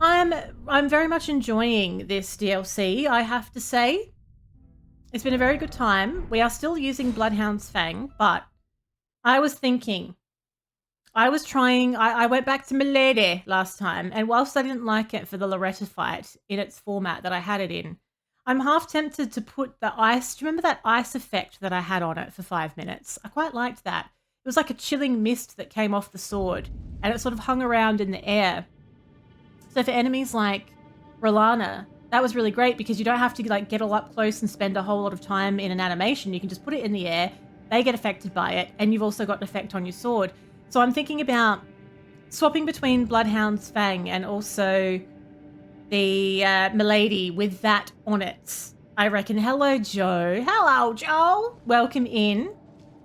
I'm very much enjoying this DLC, I have to say. It's been a very good time. We are still using Bloodhound's Fang, but I was thinking, I went back to Milady last time, and whilst I didn't like it for the Loretta fight in its format that I had it in, I'm half tempted to put the ice. Do you remember that ice effect that I had on it for 5 minutes? I quite liked that. It was like a chilling mist that came off the sword, and it sort of hung around in the air. So for enemies like Rolana, that was really great because you don't have to like get all up close and spend a whole lot of time in an animation. You can just put it in the air, they get affected by it, and you've also got an effect on your sword. So I'm thinking about swapping between Bloodhound's Fang and also the Milady with that on it. I reckon. Hello, Joe. Hello, Joe. Welcome in.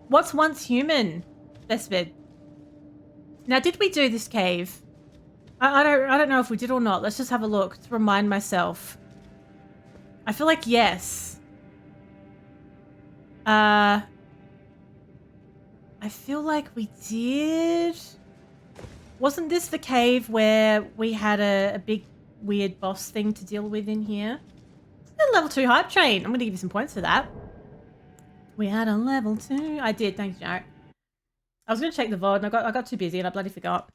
What's once human, Vespid? Now, did we do this cave? I don't know if we did or not. Let's just have a look to remind myself. I feel like yes. I feel like we did. Wasn't this the cave where we had a big weird boss thing to deal with in here? A level 2 hype train. I'm going to give you some points for that. We had a level 2. I did. Thanks, Jarrett. I was going to check the VOD and I got too busy and I bloody forgot.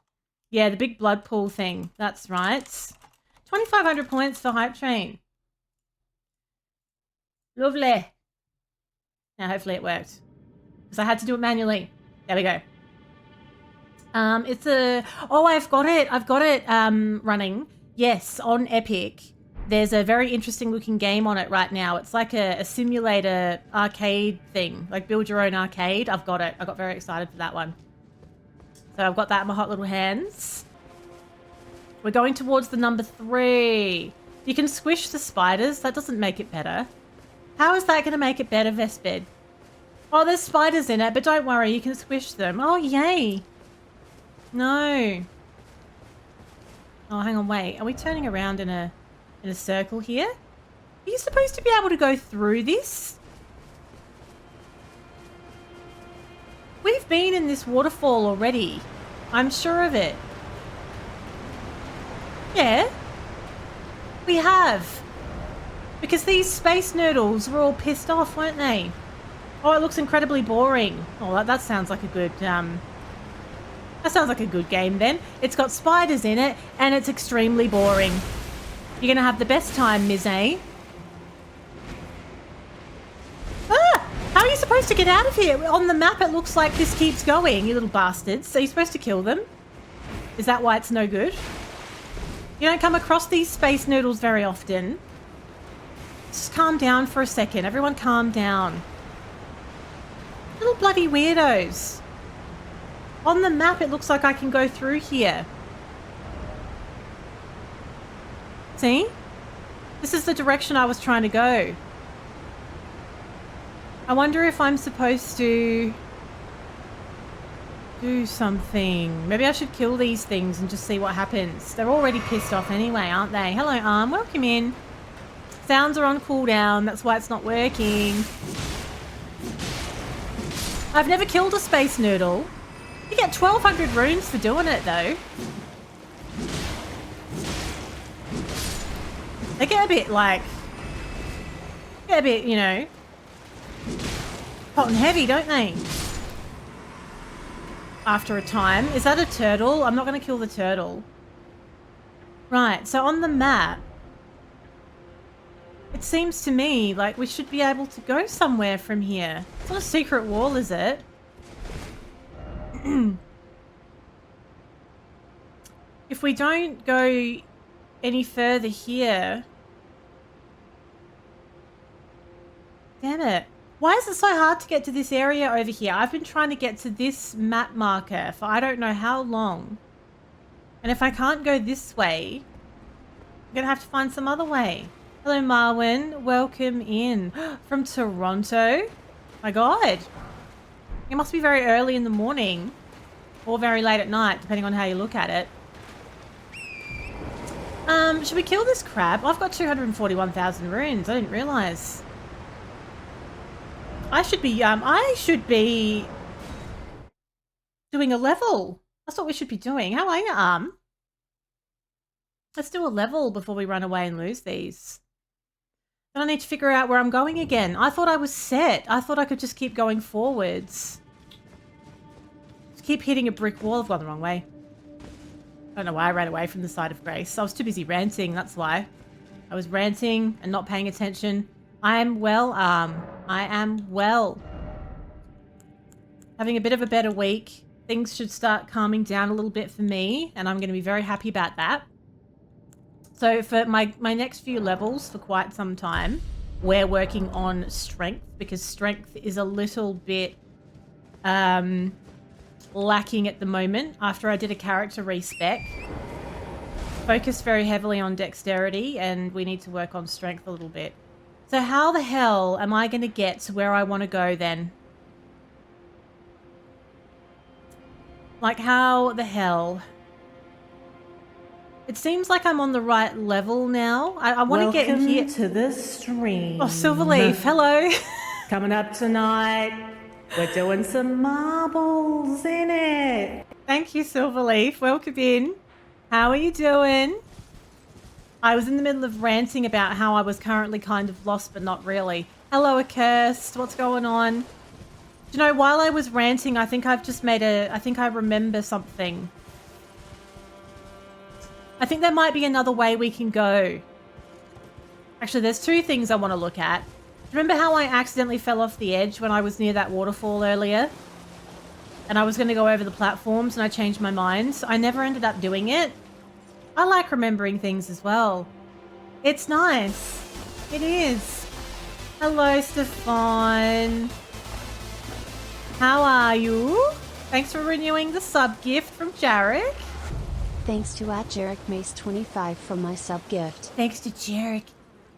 Yeah, the big blood pool thing. That's right. 2,500 points for hype train. Lovely. Now, hopefully it worked. Because I had to do it manually. There we go. It's a... Oh, I've got it running. Yes, on Epic. There's a very interesting looking game on it right now. It's like a simulator arcade thing. Like build your own arcade. I've got it. I got very excited for that one. So I've got that in my hot little hands. We're going towards the number 3. You can squish the spiders. That doesn't make it better. How is that going to make it better, Vespid? Oh, there's spiders in it, but don't worry. You can squish them. Oh, yay. No. Oh, hang on. Wait. Are we turning around in a circle here? Are you supposed to be able to go through this? We've been in this waterfall already. I'm sure of it. Yeah. We have. Because these space noodles were all pissed off, weren't they? Oh, it looks incredibly boring. Oh, that sounds like a good, that sounds like a good game then. It's got spiders in it, and it's extremely boring. You're going to have the best time, Ms. A. Ah! How are you supposed to get out of here? On the map, it looks like this keeps going, you little bastards. Are you supposed to kill them? Is that why it's no good? You don't come across these space noodles very often. Just calm down for a second. Everyone calm down. Little bloody weirdos. On the map, it looks like I can go through here. See? This is the direction I was trying to go. I wonder if I'm supposed to do something. Maybe I should kill these things and just see what happens. They're already pissed off anyway, aren't they? Hello, Arm. Welcome in. Sounds are on cooldown. That's why it's not working. I've never killed a space noodle. You get 1,200 runes for doing it, though. They get a bit, like... Get a bit, you know... hot and heavy, don't they? After a time. Is that a turtle? I'm not going to kill the turtle. Right, so on the map... It seems to me like we should be able to go somewhere from here. It's not a secret wall, is it? If we don't go any further here... Damn it. Why is it so hard to get to this area over here? I've been trying to get to this map marker for I don't know how long. And if I can't go this way, I'm going to have to find some other way. Hello, Marwin. Welcome in. From Toronto? My God. It must be very early in the morning or very late at night, depending on how you look at it. Should we kill this crab? I've got 241,000 runes. I didn't realise. I should be doing a level. That's what we should be doing. How are you, Let's do a level before we run away and lose these. Then I need to figure out where I'm going again. I thought I was set. I thought I could just keep going forwards. Just keep hitting a brick wall. I've gone the wrong way. I don't know why I ran away from the side of Grace. I was too busy ranting, that's why. I was ranting and not paying attention. I am well. Having a bit of a better week. Things should start calming down a little bit for me, and I'm going to be very happy about that. So for my next few levels for quite some time, we're working on strength, because strength is a little bit lacking at the moment after I did a character respec. Focused very heavily on dexterity, and we need to work on strength a little bit. So how the hell am I going to get to where I want to go then? Like, how the hell? It seems like I'm on the right level now. I want to get in here. Welcome to the stream. Oh, Silverleaf, hello. Coming up tonight, we're doing some marbles in it. Thank you, Silverleaf. Welcome in. How are you doing? I was in the middle of ranting about how I was currently kind of lost, but not really. Hello, Accursed. What's going on? Do you know, while I was ranting, I think I've just made I think I remember something. I think there might be another way we can go. Actually, there's two things I want to look at. Remember how I accidentally fell off the edge when I was near that waterfall earlier? And I was going to go over the platforms and I changed my mind. I never ended up doing it. I like remembering things as well. It's nice. It is. Hello, Stefan. How are you? Thanks for renewing the sub gift from Jarek. Thanks to @JarekMace25 for my sub gift. Thanks to Jarek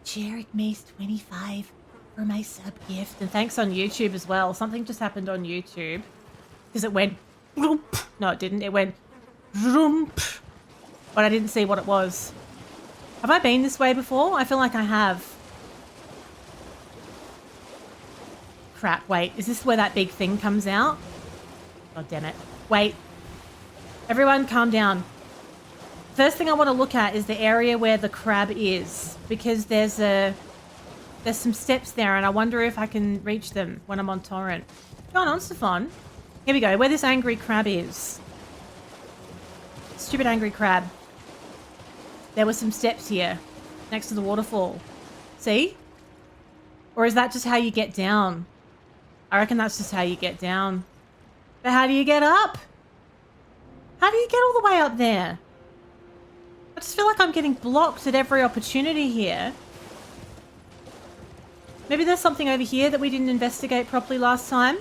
Mace25 for my sub gift. And thanks on YouTube as well. Something just happened on YouTube. Because it went... No, it didn't. It went... But I didn't see what it was. Have I been this way before? I feel like I have. Crap, wait. Is this where that big thing comes out? God damn it. Wait. Everyone calm down. First thing I want to look at is the area where the crab is. Because there's some steps there and I wonder if I can reach them when I'm on torrent. Go on, Stefan. Here we go. Where this angry crab is. Stupid angry crab. There were some steps here. Next to the waterfall. See? Or is that just how you get down? I reckon that's just how you get down. But how do you get up? How do you get all the way up there? I just feel like I'm getting blocked at every opportunity here. Maybe there's something over here that we didn't investigate properly last time.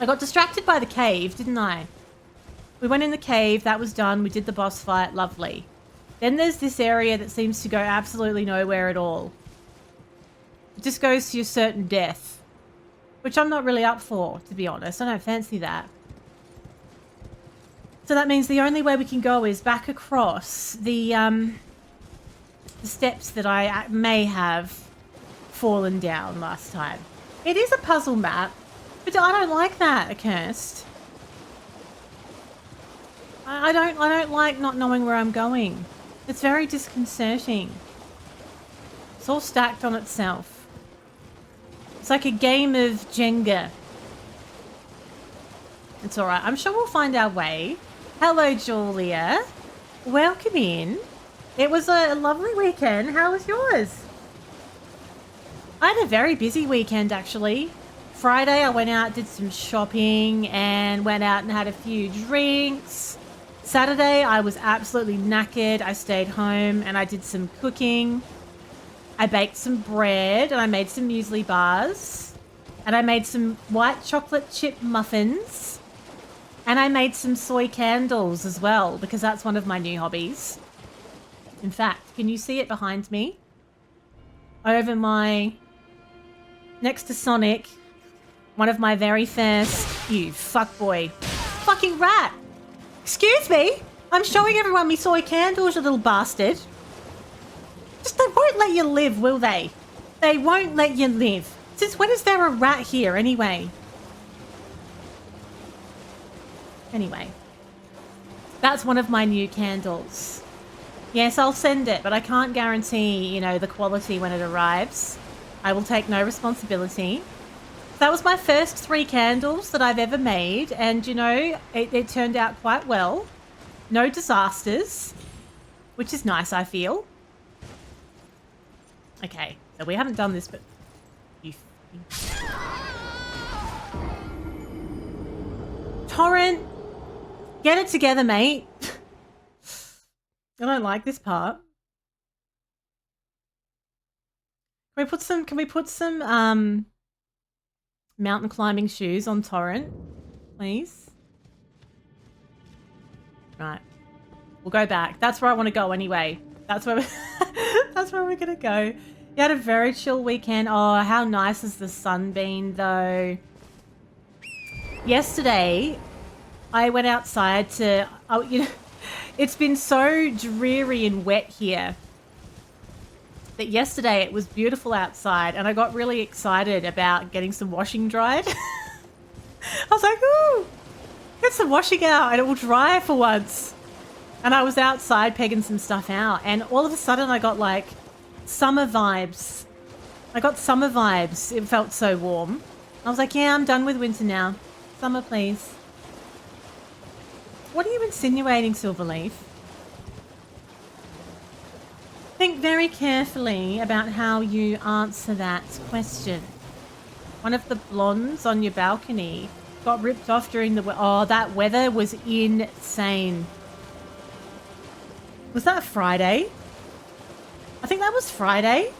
I got distracted by the cave, didn't I? We went in the cave, that was done, we did the boss fight, lovely. Then there's this area that seems to go absolutely nowhere at all. It just goes to your certain death. Which I'm not really up for, to be honest. I don't fancy that. So that means the only way we can go is back across the steps that I may have fallen down last time. It is a puzzle map, but I don't like that, Accursed. I don't like not knowing where I'm going. It's very disconcerting. It's all stacked on itself. It's like a game of Jenga. It's alright. I'm sure we'll find our way. Hello, Julia. Welcome in. It was a lovely weekend. How was yours? I had a very busy weekend, actually. Friday, I went out, did some shopping, and went out and had a few drinks. Saturday, I was absolutely knackered. I stayed home and I did some cooking. I baked some bread and I made some muesli bars. And I made some white chocolate chip muffins. And I made some soy candles as well, because that's one of my new hobbies. In fact, can you see it behind me? Over next to Sonic, one of my very first... You fuckboy. Fucking rat! Excuse me? I'm showing everyone me soy candles, you little bastard. Just, they won't let you live, will they? They won't let you live. Since when is there a rat here, anyway? Anyway. That's one of my new candles. Yes, I'll send it, but I can't guarantee, you know, the quality when it arrives. I will take no responsibility. That was my first 3 candles that I've ever made, and, you know, it turned out quite well. No disasters, which is nice, I feel. Okay, so we haven't done this, but... You... Torrent! Get it together, mate. I don't like this part. Can we put some mountain climbing shoes on Torrent, please? Right. We'll go back. That's where I want to go anyway. That's where that's where we're gonna go. You had a very chill weekend. Oh, how nice has the sun been though? Yesterday, I went outside to, oh, you know, it's been so dreary and wet here that yesterday it was beautiful outside and I got really excited about getting some washing dried. I was like, ooh, get some washing out and it will dry for once. And I was outside pegging some stuff out and all of a sudden I got like summer vibes. I got summer vibes. It felt so warm. I was like, yeah, I'm done with winter now. Summer, please. What are you insinuating, Silverleaf? Think very carefully about how you answer that question. One of the blondes on your balcony got ripped off during the... Oh, that weather was insane. Was that Friday? I think that was Friday.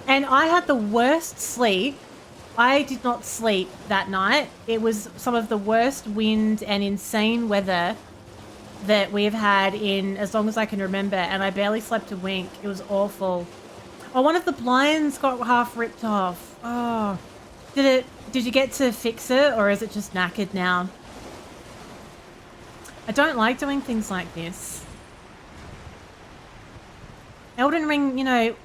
And I had the worst sleep. I did not sleep that night. It was some of the worst wind and insane weather that we've had in as long as I can remember, and I barely slept a wink. It was awful. Oh, one of the blinds got half ripped off. Oh, did you get to fix it, or is it just knackered now? I don't like doing things like this. Elden Ring, you know,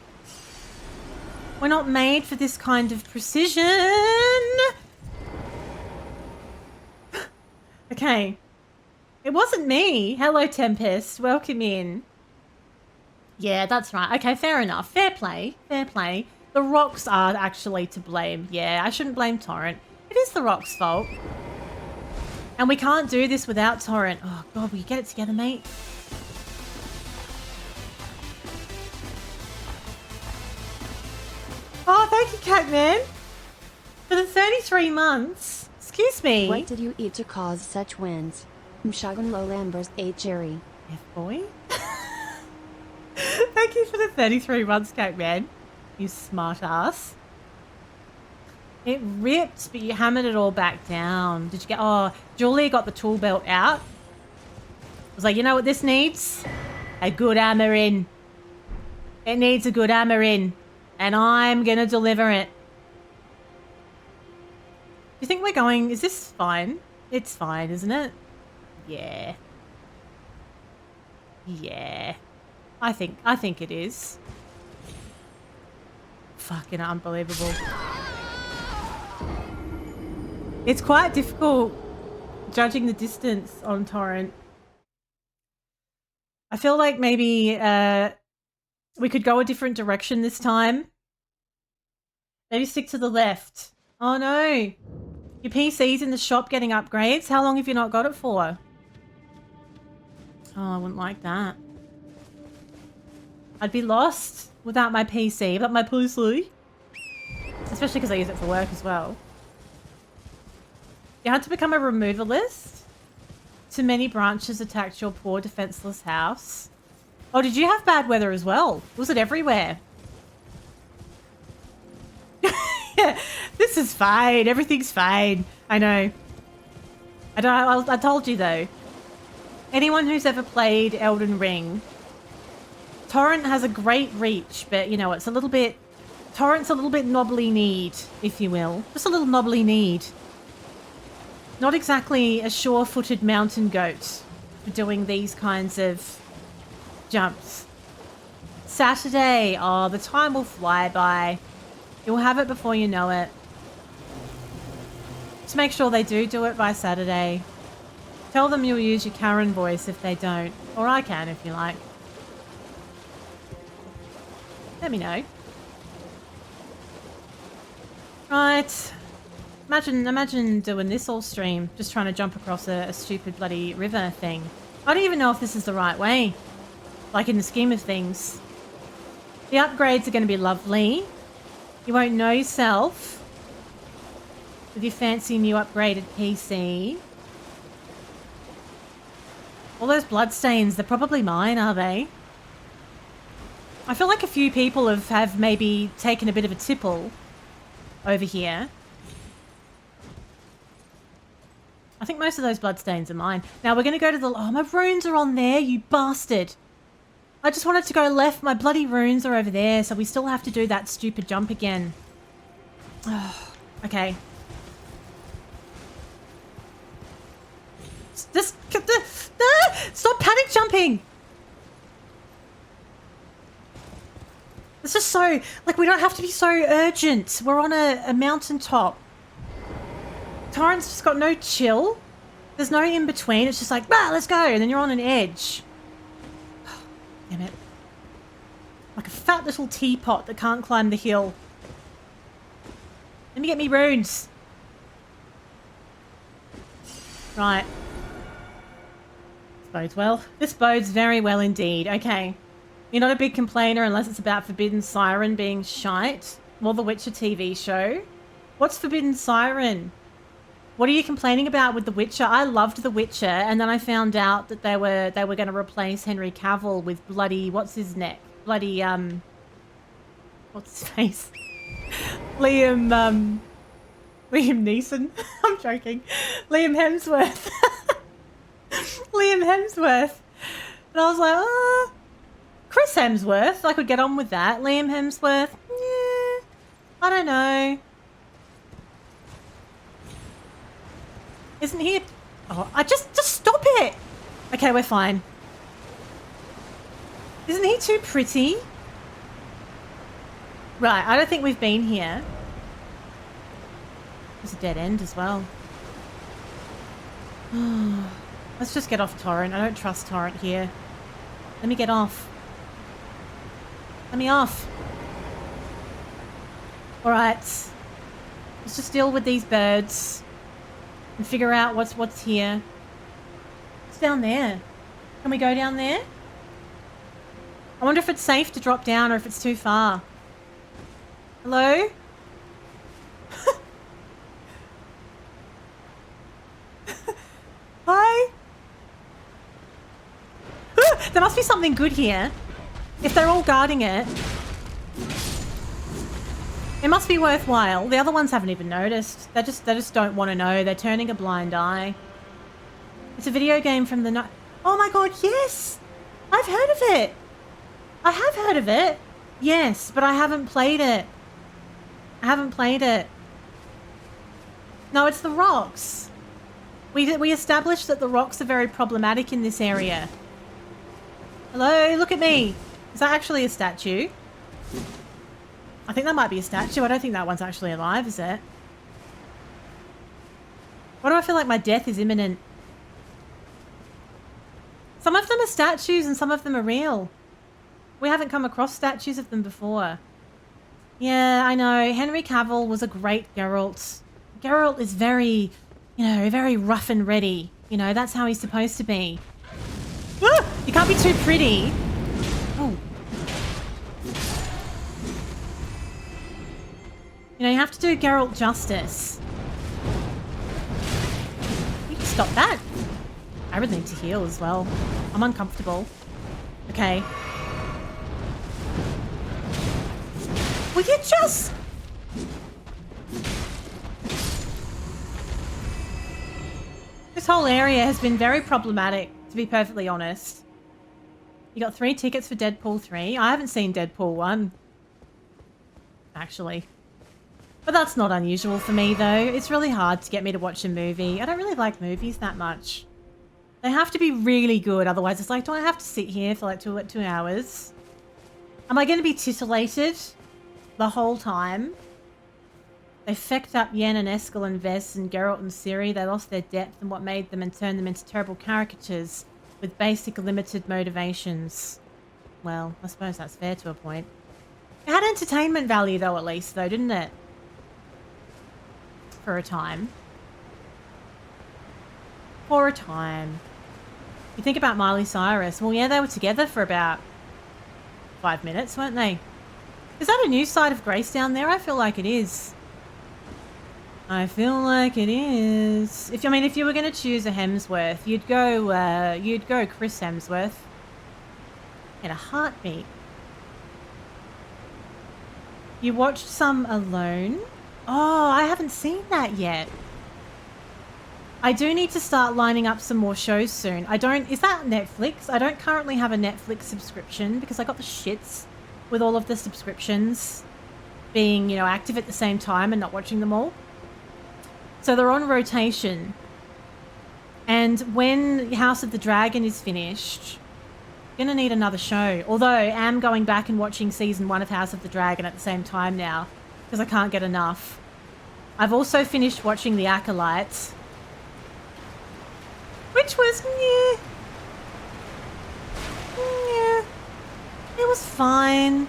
we're not made for this kind of precision. Okay. It wasn't me. Hello, Tempest. Welcome in. Yeah, that's right. Okay, fair enough. Fair play. Fair play. The rocks are actually to blame. Yeah, I shouldn't blame Torrent. It is the rocks' fault. And we can't do this without Torrent. Oh, God, will you get it together, mate? Oh, thank you, Catman. For the 33 months. Excuse me. What did you eat to cause such winds? Mshagan Lowlambers ate Jerry. F-boy. Thank you for the 33 months, Catman. You smart ass. It ripped, but you hammered it all back down. Did you get... Oh, Julia got the tool belt out. I was like, you know what this needs? A good hammering. It needs a good hammering. And I'm gonna deliver it. Do you think we're going... Is this fine? It's fine, isn't it? Yeah. Yeah. I think it is. Fucking unbelievable. It's quite difficult judging the distance on Torrent. I feel like maybe we could go a different direction this time. Maybe stick to the left. Oh no. Your PC's in the shop getting upgrades. How long have you not got it for? Oh, I wouldn't like that. I'd be lost without my PC, but my PC. Especially because I use it for work as well. You had to become a removalist? Too many branches attacked your poor defenseless house. Oh, did you have bad weather as well? Was it everywhere? Yeah, this is fine. Everything's fine. I know. I told you though. Anyone who's ever played Elden Ring, Torrent has a great reach, but you know, it's a little bit... Torrent's a little bit knobbly-kneed, if you will. Just a little knobbly-kneed. Not exactly a sure-footed mountain goat for doing these kinds of jumps. Saturday. Oh, the time will fly by. You'll have it before you know it. Just make sure they do it by Saturday. Tell them you'll use your Karen voice if they don't. Or I can if you like. Let me know. Right. Imagine doing this all stream. Just trying to jump across a stupid bloody river thing. I don't even know if this is the right way. Like in the scheme of things. The upgrades are going to be lovely. You won't know yourself. With your fancy new upgraded PC. All those bloodstains, they're probably mine, are they? I feel like a few people have maybe taken a bit of a tipple over here. I think most of those bloodstains are mine. Now we're going to go to the... Oh, my runes are on there, you bastard. I just wanted to go left. My bloody runes are over there, so we still have to do that stupid jump again. Oh, okay. Stop panic jumping! It's just so... Like, we don't have to be so urgent. We're on a mountaintop. Torrent's just got no chill. There's no in-between. It's just like, ah, let's go. And then you're on an edge. Damn it. Like a fat little teapot that can't climb the hill. Let me get me runes. Right. This bodes well. This bodes very well indeed. Okay. You're not a big complainer unless it's about Forbidden Siren being shite. Or the Witcher TV show. What's Forbidden Siren? What are you complaining about with The Witcher? I loved The Witcher, and then I found out that they were going to replace Henry Cavill with bloody... What's his neck? Bloody, what's his face? Liam Neeson? I'm joking. Liam Hemsworth. Liam Hemsworth. And I was like, oh... Chris Hemsworth, I could get on with that. Liam Hemsworth, yeah, I don't know. Isn't he? Oh, just stop it. Okay, we're fine. Isn't he too pretty? Right, I don't think we've been here. There's a dead end as well. Let's just get off Torrent. I don't trust Torrent here. Let me get off. Let me off. Alright. Let's just deal with these birds. And figure out what's here. What's down there? Can we go down there? I wonder if it's safe to drop down or if it's too far. Hello? Hi? There must be something good here. If they're all guarding it. It must be worthwhile. The other ones haven't even noticed. They just don't want to know. They're turning a blind eye. It's a video game from the night. Oh my god, yes! I've heard of it. I have heard of it. Yes, but I haven't played it. I haven't played it. No, it's the rocks. We established that the rocks are very problematic in this area. Hello, look at me. Is that actually a statue? I think that might be a statue. I don't think that one's actually alive, is it? Why do I feel like my death is imminent? Some of them are statues and some of them are real. We haven't come across statues of them before. Yeah, I know. Henry Cavill was a great Geralt. Geralt is very, very rough and ready. That's how he's supposed to be. Ah! You can't be too pretty. Oh. You have to do Geralt justice. You can stop that. I really need to heal as well. I'm uncomfortable. Okay. Will you just... This whole area has been very problematic, to be perfectly honest. You got 3 tickets for Deadpool 3. I haven't seen Deadpool 1. Actually. But that's not unusual for me, though. It's really hard to get me to watch a movie. I don't really like movies that much. They have to be really good, otherwise it's like, do I have to sit here for like 2 hours? Am I going to be titillated the whole time? They fecked up Yen and Eskel and Ves and Geralt and Ciri. They lost their depth and what made them and turned them into terrible caricatures with basic limited motivations. Well, I suppose that's fair to a point. It had entertainment value though, at least though, didn't it? For a time. For a time. You think about Miley Cyrus. Well, yeah, they were together for about 5 minutes, weren't they? Is that a new side of Grace down there? I feel like it is. I feel like it is. If you were going to choose a Hemsworth, you'd go Chris Hemsworth. In a heartbeat. You watched some Alone? Oh, I haven't seen that yet. I do need to start lining up some more shows soon. Is that Netflix? I don't currently have a Netflix subscription because I got the shits with all of the subscriptions being, active at the same time and not watching them all. So they're on rotation. And when House of the Dragon is finished, I'm going to need another show. Although I am going back and watching season 1 of House of the Dragon at the same time now because I can't get enough. I've also finished watching The Acolyte, which was, it was fine.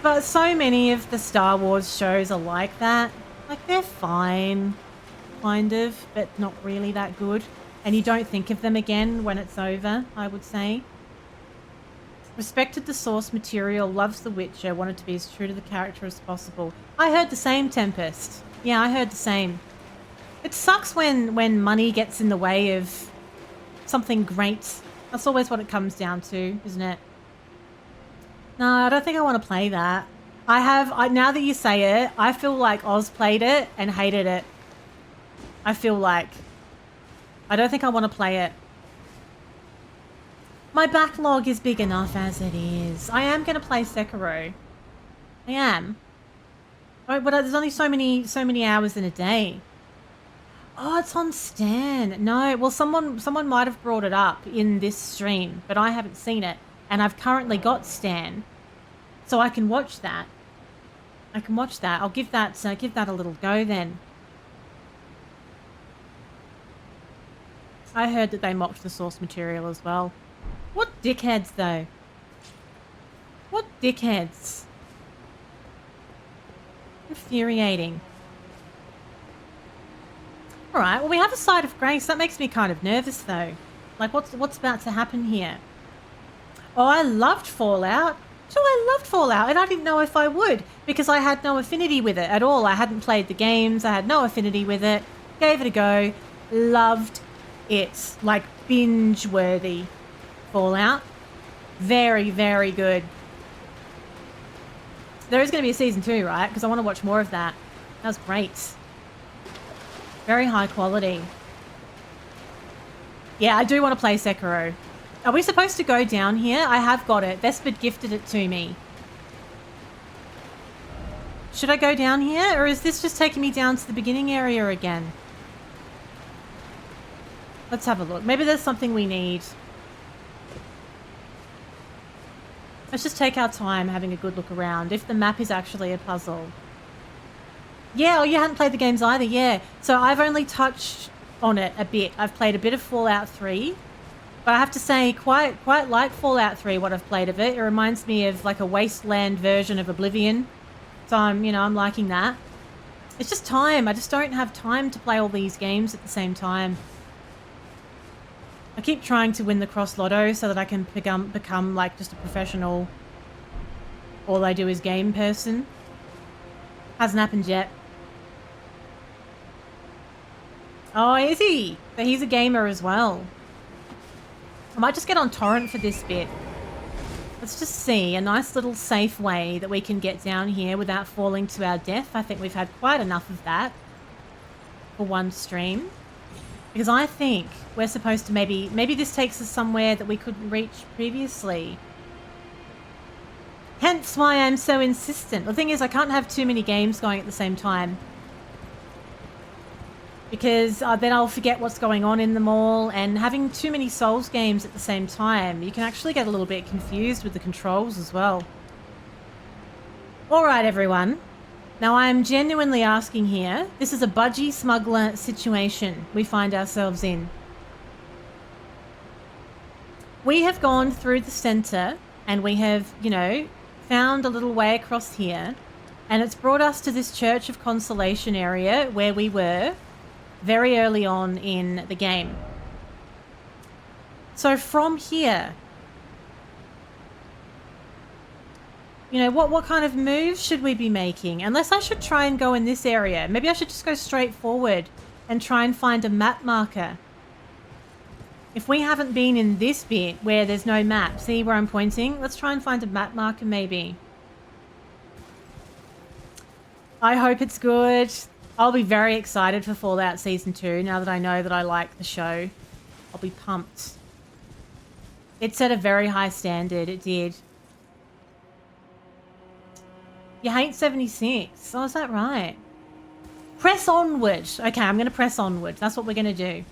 But so many of the Star Wars shows are like that. Like, they're fine, kind of, but not really that good. And you don't think of them again when it's over, I would say. Respected the source material, loves The Witcher, wanted to be as true to the character as possible. I heard the same, Tempest. Yeah, I heard the same. It sucks when money gets in the way of something great. That's always what it comes down to, isn't it? No, I don't think I want to play that. Now that you say it, I feel like Oz played it and hated it. I don't think I want to play it. My backlog is big enough as it is. I am going to play Sekiro. I am. Oh, but there's only so many hours in a day. Oh, it's on Stan. No, well, someone might have brought it up in this stream, but I haven't seen it. And I've currently got Stan. So I can watch that. I'll give that a little go then. I heard that they mocked the source material as well. What dickheads, though? What dickheads? Infuriating. Alright, well, we have a side of Grace. That makes me kind of nervous, though. Like, what's about to happen here? Oh, I loved Fallout. So I loved Fallout, and I didn't know if I would, because I had no affinity with it at all. I hadn't played the games. I had no affinity with it. Gave it a go. Loved it. Like, binge-worthy Fallout. Very, very good. There is going to be a season 2, right? Because I want to watch more of that. That was great. Very high quality. Yeah, I do want to play Sekiro. Are we supposed to go down here? I have got it. Vesper gifted it to me. Should I go down here? Or is this just taking me down to the beginning area again? Let's have a look. Maybe there's something we need. Let's just take our time having a good look around. If the map is actually a puzzle. Yeah, oh, you hadn't played the games either. Yeah. So I've only touched on it a bit. I've played a bit of Fallout 3. But I have to say, quite like Fallout 3, what I've played of it. It reminds me of like a wasteland version of Oblivion. So I'm liking that. It's just time. I just don't have time to play all these games at the same time. I keep trying to win the Cross Lotto so that I can become like just a professional all I do is game person. Hasn't happened yet. Oh, is he? So he's a gamer as well. I might just get on torrent for this bit. Let's just see a nice little safe way that we can get down here without falling to our death. I think we've had quite enough of that for one stream. Because I think we're supposed to maybe this takes us somewhere that we couldn't reach previously. Hence why I'm so insistent. The thing is, I can't have too many games going at the same time. Because then I'll forget what's going on in them all, and having too many Souls games at the same time, you can actually get a little bit confused with the controls as well. Alright everyone, Now, I am genuinely asking here. This is a budgie smuggler situation we find ourselves in. We have gone through the center and we have, you know, found a little way across here. And it's brought us to this Church of Consolation area where we were very early on in the game. So from here, you know, what kind of moves should we be making? Unless I should try and go in this area. Maybe I should just go straight forward and try and find a map marker. If we haven't been in this bit where there's no map, see where I'm pointing? Let's try and find a map marker maybe. I hope it's good. I'll be very excited for Fallout Season 2 now that I know that I like the show. I'll be pumped. It set a very high standard, it did. You hate 76. Oh, is that right? Press onward. Okay, I'm going to press onward. That's what we're going to do.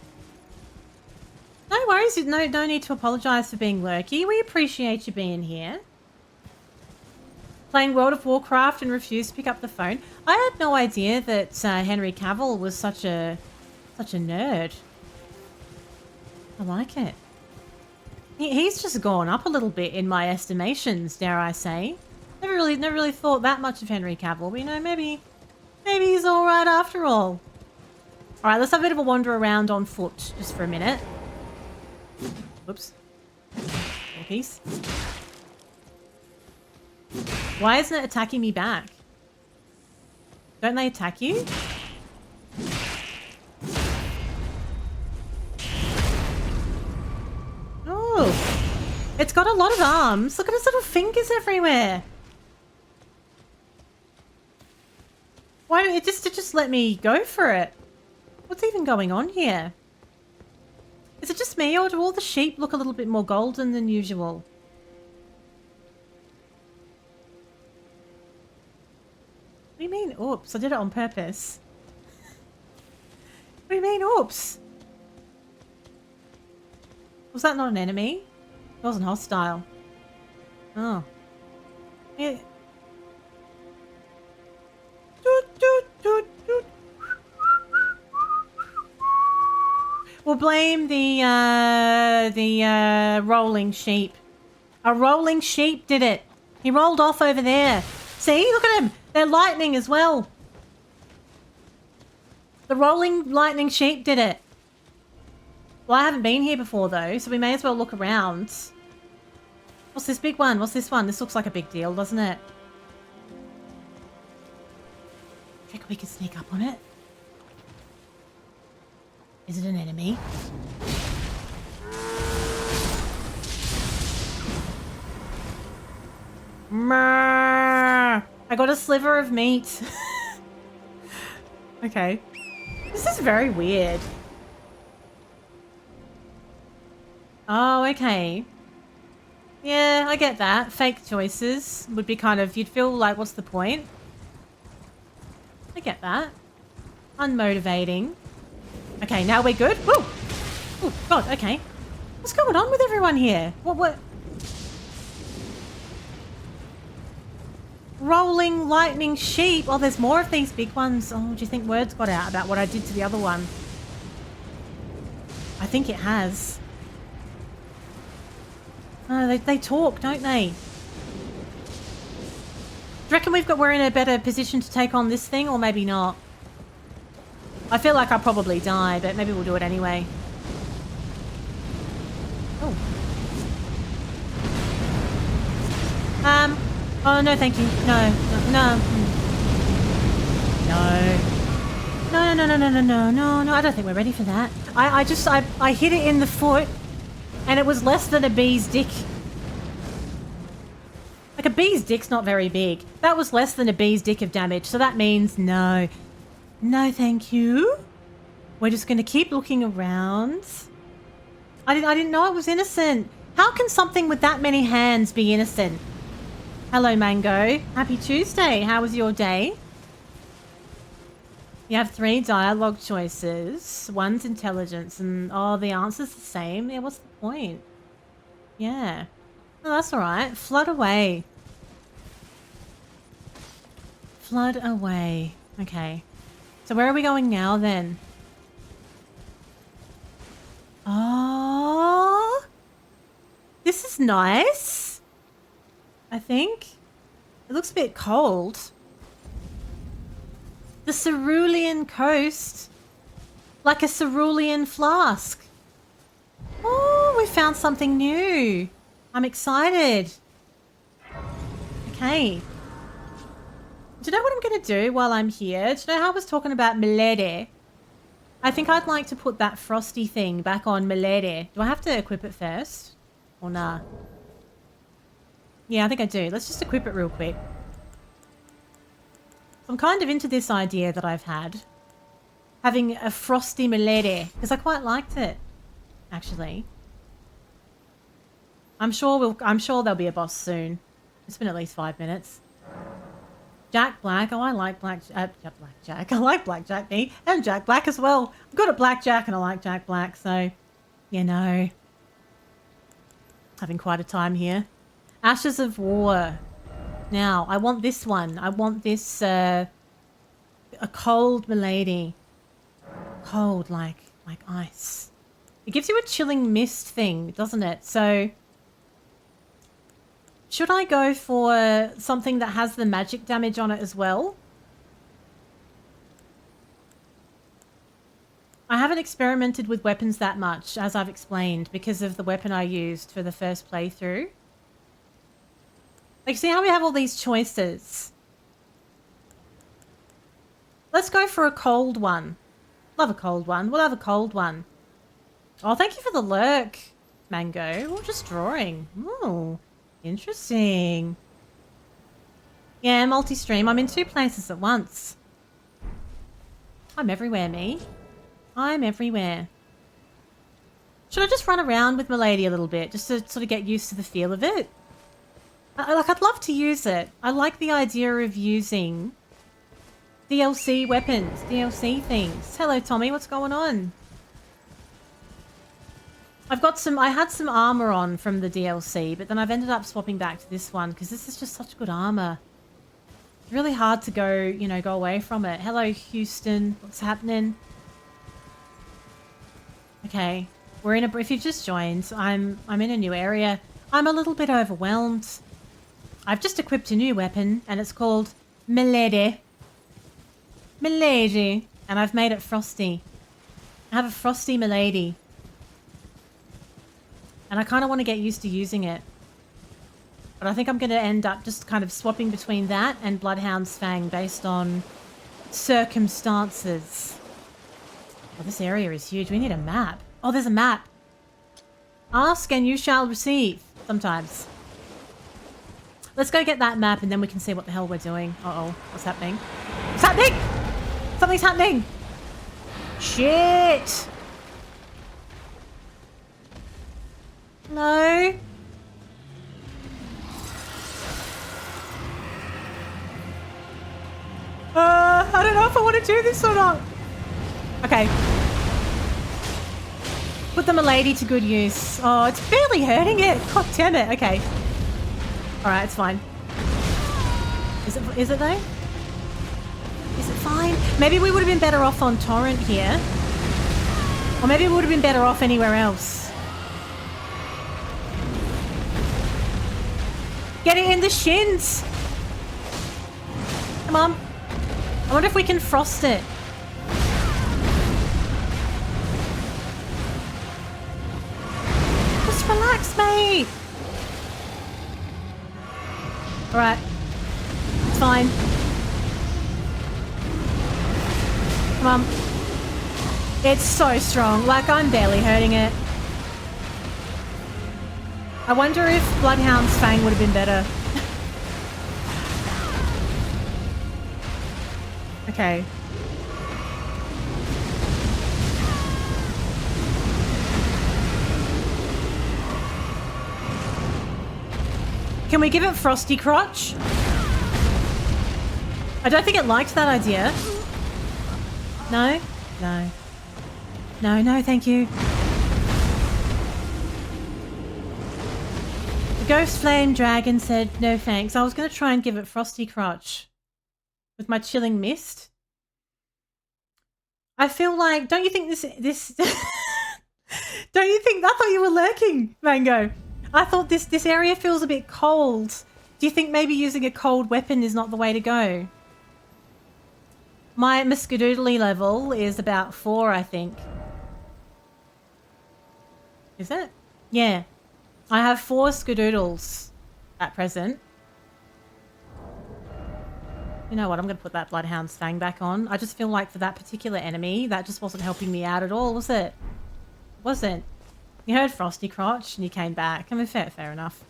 No worries. No need to apologise for being lurky. We appreciate you being here. Playing World of Warcraft and refused to pick up the phone. I had no idea that Henry Cavill was such a nerd. I like it. He's just gone up a little bit in my estimations, dare I say. Never really thought that much of Henry Cavill, but you know, maybe he's all right after all. All right, let's have a bit of a wander around on foot just for a minute. Whoops. Piece. Why isn't it attacking me back? Don't they attack you? Oh, it's got a lot of arms. Look at its little fingers everywhere. Why don't it just let me go for it? What's even going on here? Is it just me, or do all the sheep look a little bit more golden than usual? What do you mean, oops? I did it on purpose. What do you mean, oops? Was that not an enemy? It wasn't hostile. Oh. Yeah. We'll blame the rolling sheep. A rolling sheep did it. He rolled off over there. See, look at him. They're lightning as well. The rolling lightning sheep did it. Well, I haven't been here before though, so we may as well look around. What's this big one? What's this one? This looks like a big deal, doesn't it? Do you reckon we can sneak up on it? Is it an enemy? Mrrr. I got a sliver of meat. Okay. This is very weird. Oh, okay. Yeah, I get that. Fake choices would be kind of, you'd feel like, what's the point? I get that. Unmotivating. Okay, now we're good. Woo! Oh, God, okay. What's going on with everyone here? What? Rolling lightning sheep. Oh, there's more of these big ones. Oh, do you think word's got out about what I did to the other one? I think it has. Oh, they talk, don't they? Do you reckon we're in a better position to take on this thing, or maybe not? I feel like I'll probably die, but maybe we'll do it anyway. Oh. Oh, no, thank you. No. No. I don't think we're ready for that. I hit it in the foot, and it was less than a bee's dick. Like, a bee's dick's not very big. That was less than a bee's dick of damage, so that means no. No, thank you. We're just going to keep looking around. I didn't know it was innocent. How can something with that many hands be innocent? Hello, Mango. Happy Tuesday. How was your day? You have 3 dialogue choices. One's intelligence, and oh, the answer's the same. Yeah, what's the point? Yeah. Oh, that's all right. Flood away. Flood away. Okay. So where are we going now then? Oh, this is nice. I think. It looks a bit cold. The Cerulean Coast. Like a cerulean flask. Oh, we found something new. I'm excited. Okay. Do you know what I'm going to do while I'm here? Do you know how I was talking about Milady? I think I'd like to put that frosty thing back on Milady. Do I have to equip it first? Or nah? Yeah, I think I do. Let's just equip it real quick. I'm kind of into this idea that I've had. Having a frosty Milady. Because I quite liked it. Actually. I'm sure there'll be a boss soon. It's been at least 5 minutes. Jack Black. Oh, I like Blackjack. I like Blackjack, me. And Jack Black as well. I'm good at Blackjack and I like Jack Black, so, you know. Having quite a time here. Ashes of War. Now, I want this one. I want this, a cold milady. Cold, like ice. It gives you a chilling mist thing, doesn't it? So... should I go for something that has the magic damage on it as well? I haven't experimented with weapons that much, as I've explained, because of the weapon I used for the first playthrough. Like, see how we have all these choices? Let's go for a cold one. Love a cold one. We'll have a cold one. Oh, thank you for the lurk, Mango. We're just drawing. Ooh. Interesting. Yeah, multi-stream. I'm in 2 places at once. I'm everywhere, me. I'm everywhere. Should I just run around with Milady a little bit, just to sort of get used to the feel of it? I'd love to use it. I like the idea of using DLC weapons, DLC things. Hello, Tommy. What's going on? I had some armor on from the DLC, but then I've ended up swapping back to this one because this is just such good armor. It's really hard to go away from it. Hello, Houston. What's happening? Okay. If you've just joined, I'm in a new area. I'm a little bit overwhelmed. I've just equipped a new weapon and it's called Milady. Milady. And I've made it frosty. I have a frosty Milady. And I kind of want to get used to using it. But I think I'm going to end up just kind of swapping between that and Bloodhound's Fang based on circumstances. Oh, this area is huge. We need a map. Oh, there's a map. Ask and you shall receive. Sometimes. Let's go get that map and then we can see what the hell we're doing. Uh-oh. What's happening? What's happening? Something's happening. Shit. Hello? I don't know if I want to do this or not. Okay. Put the Milady to good use. Oh, it's barely hurting it. God damn it. Okay. Alright, it's fine. Is it though? Is it fine? Maybe we would have been better off on Torrent here. Or maybe we would have been better off anywhere else. Get it in the shins. Come on. I wonder if we can frost it. Just relax, mate. Alright. It's fine. Come on. It's so strong. Like, I'm barely hurting it. I wonder if Bloodhound's Fang would have been better. Okay. Can we give it Frosty Crotch? I don't think it liked that idea. No? No. No, no, thank you. The Ghostflame Dragon said, no thanks. I was going to try and give it Frosty Crotch. with my chilling mist. I feel like, don't you think this don't you think, I thought you were lurking, Mango. I thought this area feels a bit cold. Do you think maybe using a cold weapon is not the way to go? My Muscadoodly level is about 4, I think. Is it? Yeah. I have 4 Skadoodles at present. You know what? I'm going to put that Bloodhound's Fang back on. I just feel like for that particular enemy, that just wasn't helping me out at all, was it? Wasn't. You heard Frosty Crotch and you came back. I mean, fair enough.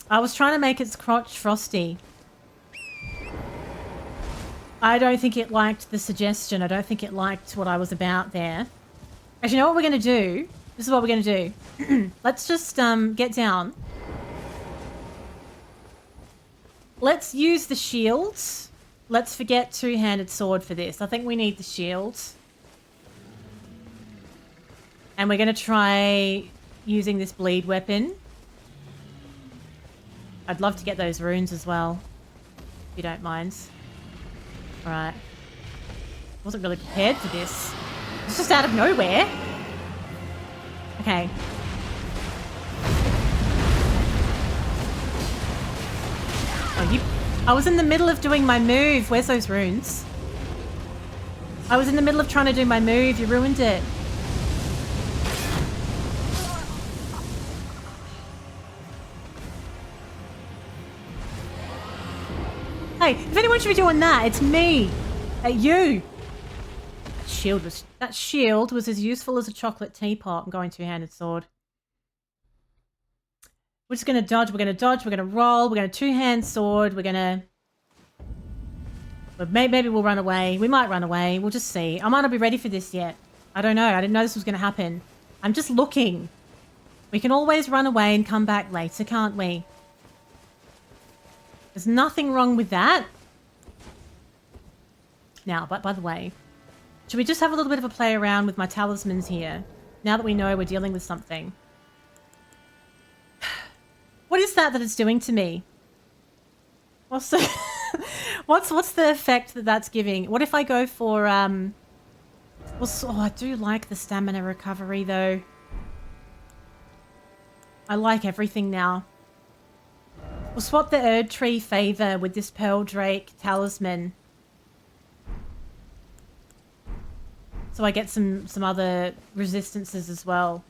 I was trying to make its crotch frosty. I don't think it liked the suggestion. I don't think it liked what I was about there. Actually, you know what we're going to do? This is what we're going to do. Let's just get down. Let's use the shields. Let's forget two-handed sword for this. I think we need the shield. And we're going to try using this bleed weapon. I'd love to get those runes as well, if you don't mind. Alright. Wasn't really prepared for this. It's just out of nowhere. Okay. Oh, I was in the middle of doing my move. Where's those runes? I was in the middle of trying to do my move. You ruined it. Hey, if anyone should be doing that, it's me. At you. That shield was as useful as a chocolate teapot. I'm going two-handed sword. We're just going to dodge. We're going to dodge. We're going to roll. We're going to two-hand sword. We're going to... Maybe we'll run away. We might run away. We'll just see. I might not be ready for this yet. I don't know. I didn't know this was going to happen. I'm just looking. We can always run away and come back later, can't we? There's nothing wrong with that. Now, but by the way, should we just have a little bit of a play around with my talismans here? Now that we know we're dealing with something. What is that it's doing to me? What's the what's the effect that that's giving? What if I go for well, oh, I do like the stamina recovery though. I like everything now. We'll swap the Erdtree favor with this Pearl Drake talisman. So I get some other resistances as well.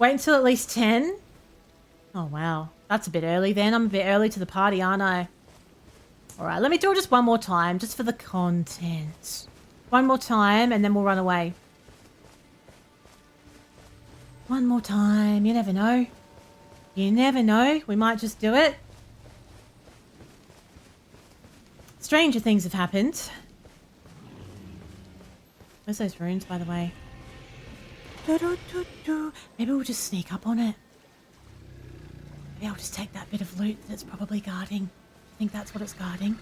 Wait until at least 10? Oh, wow. That's a bit early then. I'm a bit early to the party, aren't I? Alright, let me do it just one more time, just for the content. One more time, and then we'll run away. One more time. You never know. You never know. We might just do it. Stranger things have happened. Where's those runes, by the way? Maybe we'll just sneak up on it. Maybe I'll just take that bit of loot that's probably guarding. I think that's what it's guarding.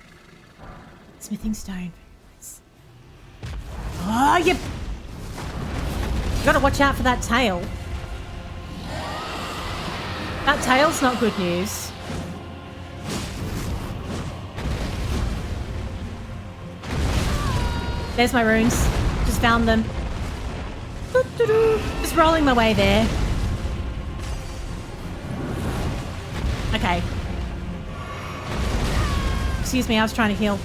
Smithing stone. Nice. Oh, you gotta watch out for that tail. That tail's not good news. There's my runes. Just found them. Just rolling my way there. Okay. Excuse me, I was trying to heal.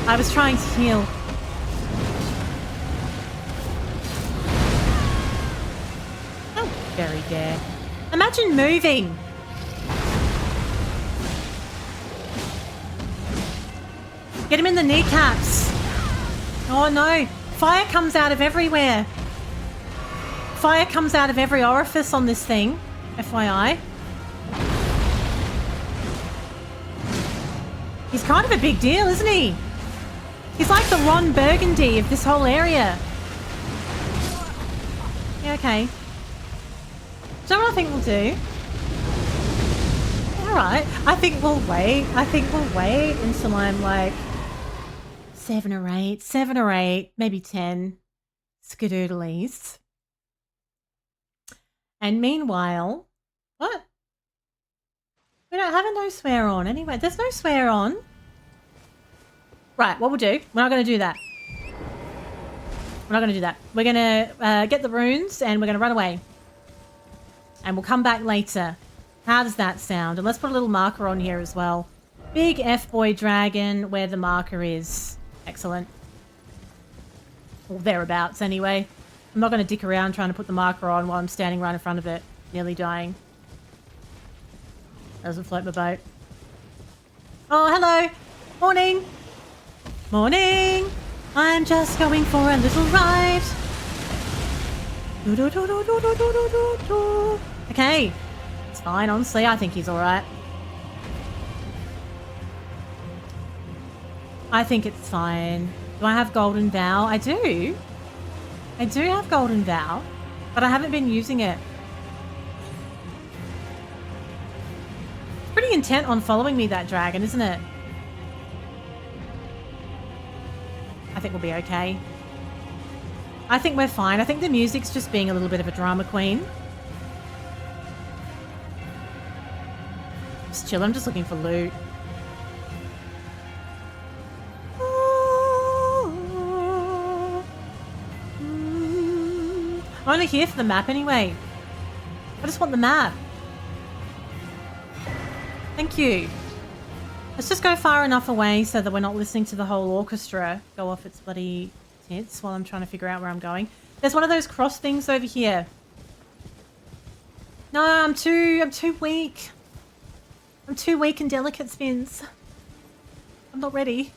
I was trying to heal. Oh, very dare. Imagine moving. Get him in the kneecaps. Oh no. Fire comes out of everywhere. Fire comes out of every orifice on this thing. FYI. He's kind of a big deal, isn't he? He's like the Ron Burgundy of this whole area. Yeah, okay. Do you know what I think we'll do? Alright. I think we'll wait. Until I'm like 7 or 8, maybe 10 skadoodlies. And meanwhile, What? We don't have a no swear on anyway. There's no swear on. Right, what we'll do, we're not going to do that. We're not going to do that. We're going to get the runes and we're going to run away. And we'll come back later. How does that sound? And let's put a little marker on here as well. Big F-boy dragon where the marker is. Excellent. Or thereabouts anyway. I'm not going to dick around trying to put the marker on while I'm standing right in front of it. Nearly dying. Doesn't float my boat. Oh, hello. Morning. Morning. I'm just going for a little ride. Okay. It's fine, honestly. I think he's alright. I think it's fine. Do I have Golden Vow? I do. I do have Golden Vow, but I haven't been using it. It's pretty intent on following me, that dragon, isn't it? I think we'll be okay. I think we're fine. I think the music's just being a little bit of a drama queen. Just chill. I'm just looking for loot. I'm only here for the map anyway. I just want the map. Thank you. Let's just go far enough away so that we're not listening to the whole orchestra go off its bloody tits while I'm trying to figure out where I'm going. There's one of those cross things over here. No, I'm too weak. I'm too weak and delicate, Spins. I'm not ready.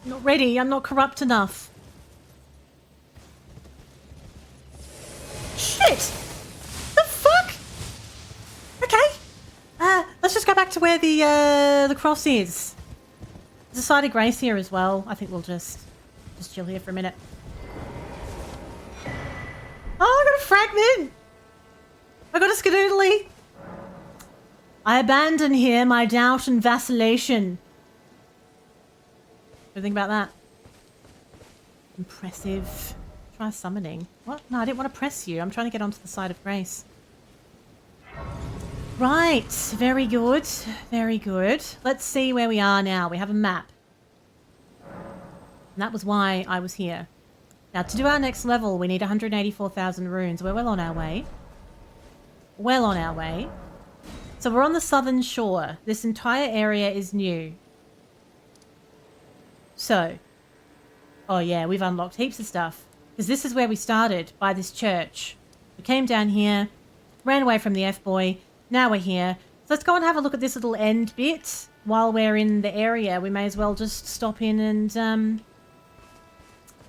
I'm not ready. I'm not corrupt enough. Shit! The fuck? Okay. Let's just go back to where the cross is. There's a side of grace here as well. I think we'll just chill here for a minute. Oh, I got a fragment! I got a skadoodly! I abandon here my doubt and vacillation. What do you think about that? Impressive. Try summoning. What? No, I didn't want to press you. I'm trying to get onto the side of grace. Right. Very good. Very good. Let's see where we are now. We have a map. And that was why I was here. Now, to do our next level, we need 184,000 runes. We're well on our way. Well on our way. So we're on the southern shore. This entire area is new. So. Oh, yeah. We've unlocked heaps of stuff. Because this is where we started, by this church. We came down here, ran away from the F-boy, now we're here. So let's go and have a look at this little end bit. While we're in the area, we may as well just stop in and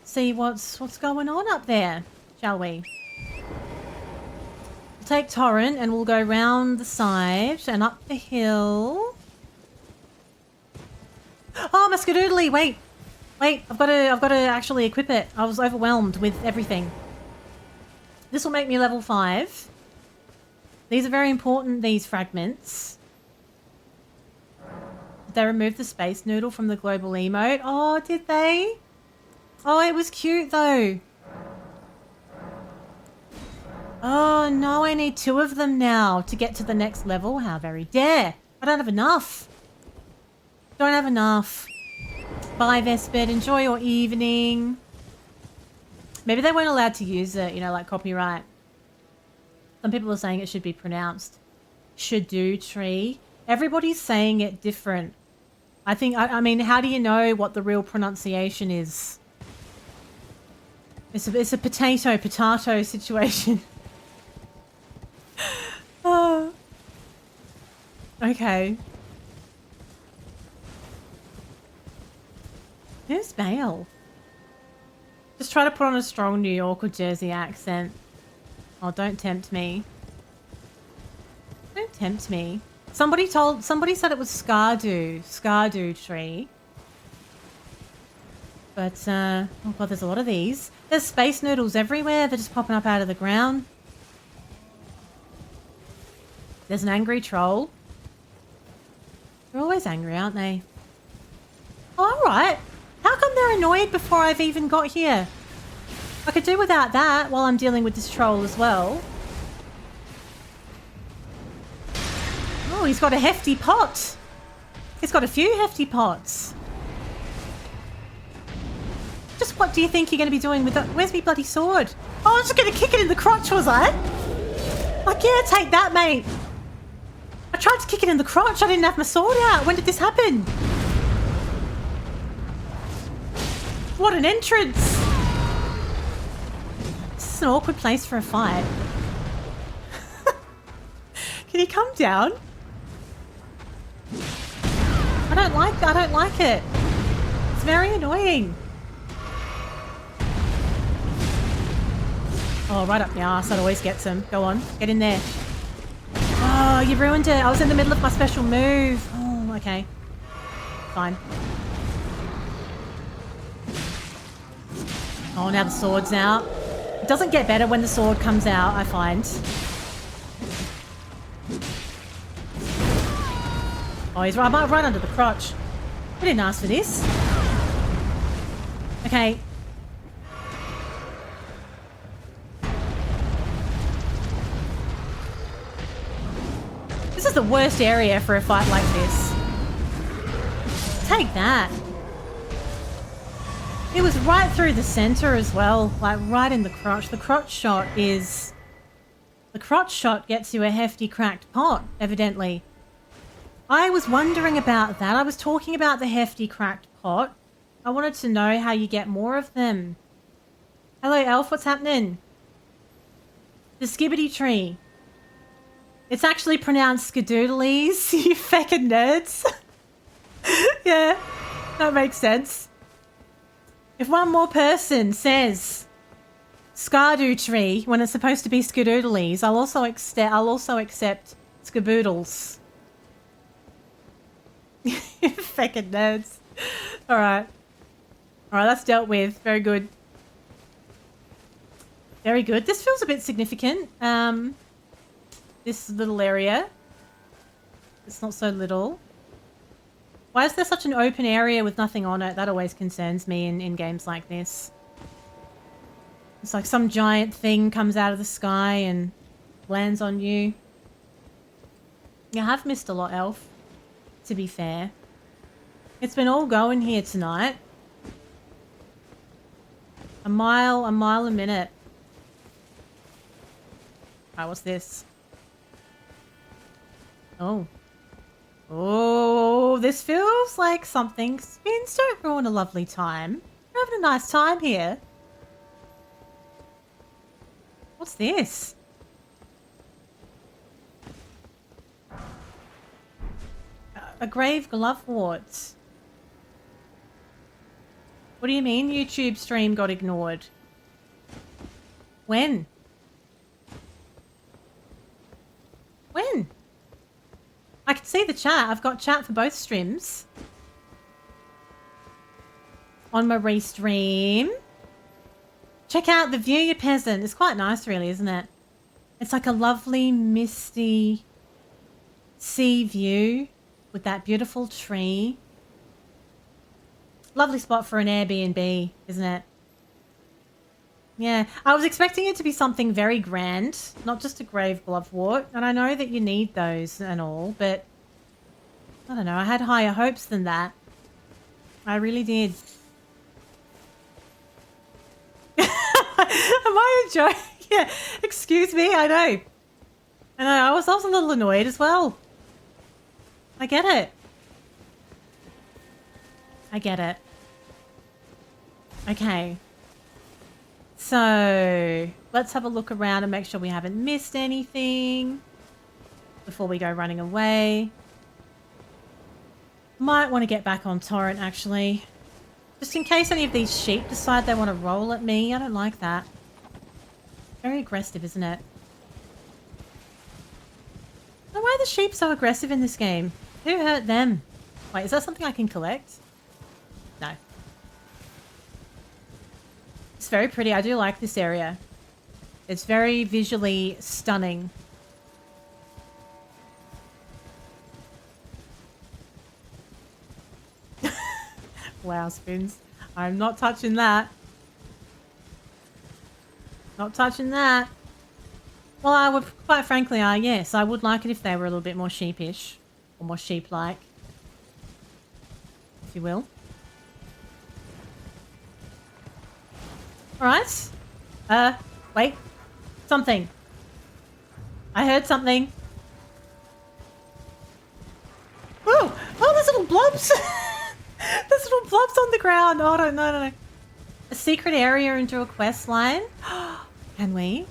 see what's going on up there, shall we? We'll take Torrent and we'll go round the side and up the hill. Oh, my skadoodly, wait! Wait, I've got to actually equip it. I was overwhelmed with everything. This will make me level 5. These are very important, these fragments. Did they remove the space noodle from the global emote? Oh, did they? Oh, it was cute though. Oh no, I need 2 of them now to get to the next level. How very dare. I don't have enough. Don't have enough. Bye, Vespid. Enjoy your evening. Maybe they weren't allowed to use it, you know, like copyright. Some people are saying it should be pronounced Erdtree. Everybody's saying it different. I think, I mean, how do you know what the real pronunciation is? It's a potato situation. Oh. Okay. Who's Bale? Just try to put on a strong New York or Jersey accent. Oh, don't tempt me. Don't tempt me. Somebody said it was Erdtree. But, oh god, there's a lot of these. There's space noodles everywhere. They're just popping up out of the ground. There's an angry troll. They're always angry, aren't they? Oh, alright. How come they're annoyed before I've even got here? I could do without that while I'm dealing with this troll as well. Oh, he's got a hefty pot. He's got a few hefty pots. Just what do you think you're going to be doing with that? Where's my bloody sword? Oh, I was just going to kick it in the crotch, was I? Like, yeah, take that, mate. I tried to kick it in the crotch. I didn't have my sword out. When did this happen? What an entrance. This is an awkward place for a fight. Can you come down? I don't like it. It's very annoying. Oh, right up the arse. That always gets him. Go on. Get in there. Oh, you ruined it. I was in the middle of my special move. Oh, okay. Fine. Oh, now the sword's out. It doesn't get better when the sword comes out, I find. Oh, he's right under the crotch. I didn't ask for this. Okay. This is the worst area for a fight like this. Take that. It was right through the center as well, like right in the crotch. The crotch shot gets you a hefty cracked pot, evidently. I was wondering about that. I was talking about the hefty cracked pot. I wanted to know how you get more of them. Hello, Elf. What's happening? The skibbity tree. It's actually pronounced skadoodlies, you feckin' nerds. Yeah, that makes sense. If one more person says Skardu tree when it's supposed to be skadoodlies, I'll also accept skaboodles. You feckin' nerds. Alright. Alright, that's dealt with. Very good. Very good. This feels a bit significant. This little area. It's not so little. Why is there such an open area with nothing on it? That always concerns me in games like this. It's like some giant thing comes out of the sky and lands on you. You have missed a lot, Elf. To be fair. It's been all going here tonight. A mile a minute. Alright, what's this? Oh. Oh, this feels like something. Spins don't ruin a lovely time. We're having a nice time here. What's this? A grave glovewort. What do you mean YouTube stream got ignored? When? When? I can see the chat. I've got chat for both streams. On my restream. Check out the view, you peasant. It's quite nice, really, isn't it? It's like a lovely, misty sea view with that beautiful tree. Lovely spot for an Airbnb, isn't it? Yeah, I was expecting it to be something very grand, not just a grave glovewort. And I know that you need those and all, but I don't know. I had higher hopes than that. I really did. Am I enjoying? Yeah, excuse me. I know. I was also a little annoyed as well. I get it. I get it. Okay. So, let's have a look around and make sure we haven't missed anything before we go running away. Might want to get back on torrent, actually. Just in case any of these sheep decide they want to roll at me. I don't like that. Very aggressive, isn't it? Why are the sheep so aggressive in this game? Who hurt them? Wait, is that something I can collect? No. It's very pretty. I do like this area. It's very visually stunning. Wow, Spins. I'm not touching that. Not touching that. Well, I would, quite frankly, yes, I would like it if they were a little bit more sheepish. Or more sheep-like. If you will. Alright. Wait. Something. I heard something. Oh! Oh, there's little blobs! There's little blobs on the ground. Oh, no. A secret area into a quest line? Can we?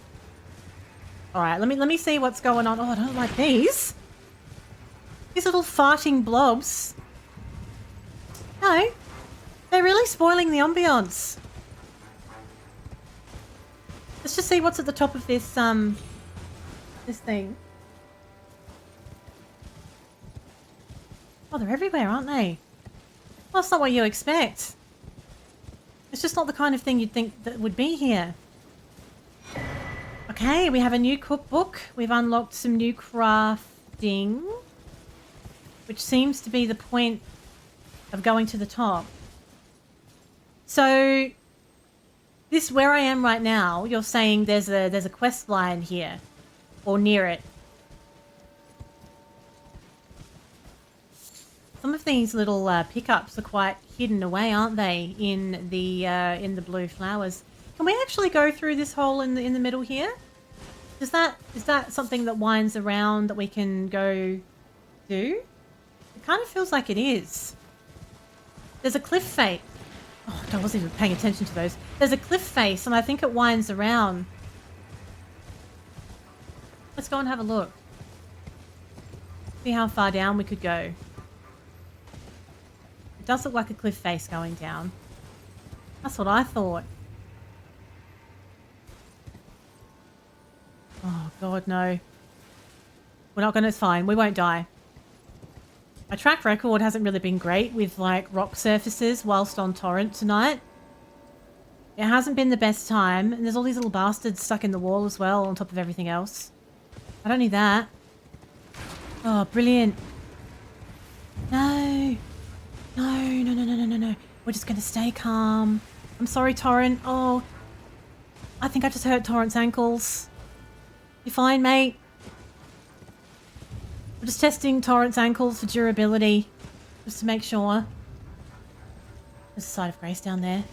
Alright, let me see what's going on. Oh, I don't like these. These little farting blobs. No. They're really spoiling the ambiance. Let's just see what's at the top of this, this thing. Oh, they're everywhere, aren't they? Well, that's not what you expect. It's just not the kind of thing you'd think that would be here. Okay, we have a new cookbook. We've unlocked some new crafting, which seems to be the point of going to the top. So, this where I am right now, you're saying there's a quest line here, or near it. Some of these little pickups are quite hidden away, aren't they? In the blue flowers. Can we actually go through this hole in the middle here? Is that something that winds around that we can go do? It kind of feels like it is. There's a cliff face. Oh, I wasn't even paying attention to those. There's a cliff face, and I think it winds around. Let's go and have a look. See how far down we could go. It does look like a cliff face going down. That's what I thought. Oh, God, no. We're not going to... It's fine. We won't die. My track record hasn't really been great with, like, rock surfaces whilst on torrent tonight. It hasn't been the best time. And there's all these little bastards stuck in the wall as well on top of everything else. I don't need that. Oh, brilliant. No. No. We're just going to stay calm. I'm sorry, Torrent. Oh, I think I just hurt Torrent's ankles. You fine, mate? We're just testing Torrent's ankles for durability. Just to make sure. There's a side of grace down there.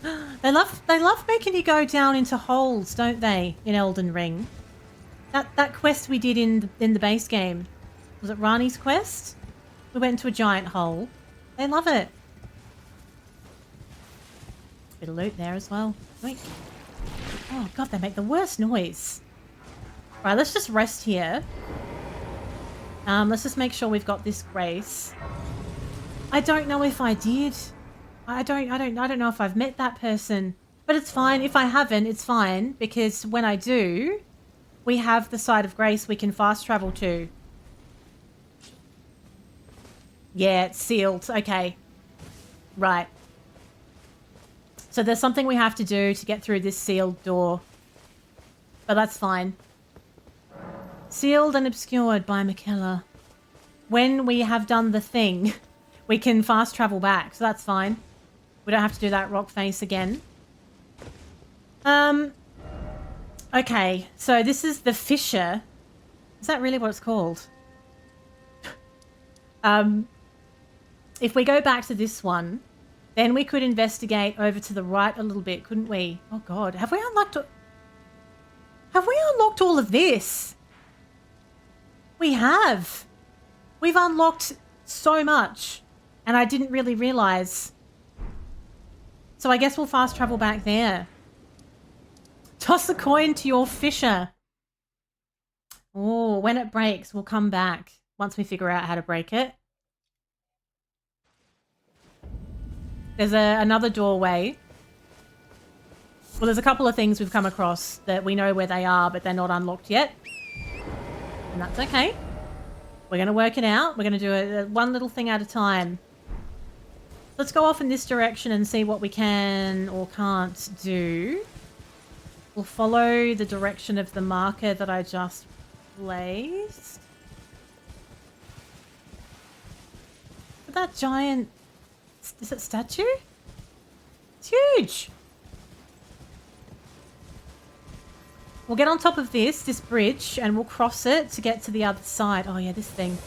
They love making you go down into holes, don't they, in Elden Ring? That quest we did in the base game. Was it Rani's quest? We went into a giant hole. They love it. Bit of loot there as well. Wait. Oh, God, they make the worst noise. Right, let's just rest here. Let's just make sure we've got this grace. I don't know if I did. I don't know if I've met that person. But it's fine. If I haven't, it's fine. Because when I do, we have the side of grace we can fast travel to. Yeah, it's sealed. Okay. Right. So there's something we have to do to get through this sealed door. But that's fine. Sealed and obscured by Michaela. When we have done the thing, we can fast travel back. So that's fine. We don't have to do that rock face again. Okay. So this is the fissure. Is that really what it's called? If we go back to this one, then we could investigate over to the right a little bit, couldn't we? Oh, God. Have we unlocked all of this? We have. We've unlocked so much, and I didn't really realise. So I guess we'll fast travel back there. Toss a coin to your fissure. Oh, when it breaks, we'll come back once we figure out how to break it. There's another doorway. Well, there's a couple of things we've come across that we know where they are, but they're not unlocked yet. And that's okay. We're going to work it out. We're going to do it one little thing at a time. Let's go off in this direction and see what we can or can't do. We'll follow the direction of the marker that I just placed. But that giant... Is it statue? It's huge. We'll get on top of this bridge, and we'll cross it to get to the other side. Oh, yeah, this thing.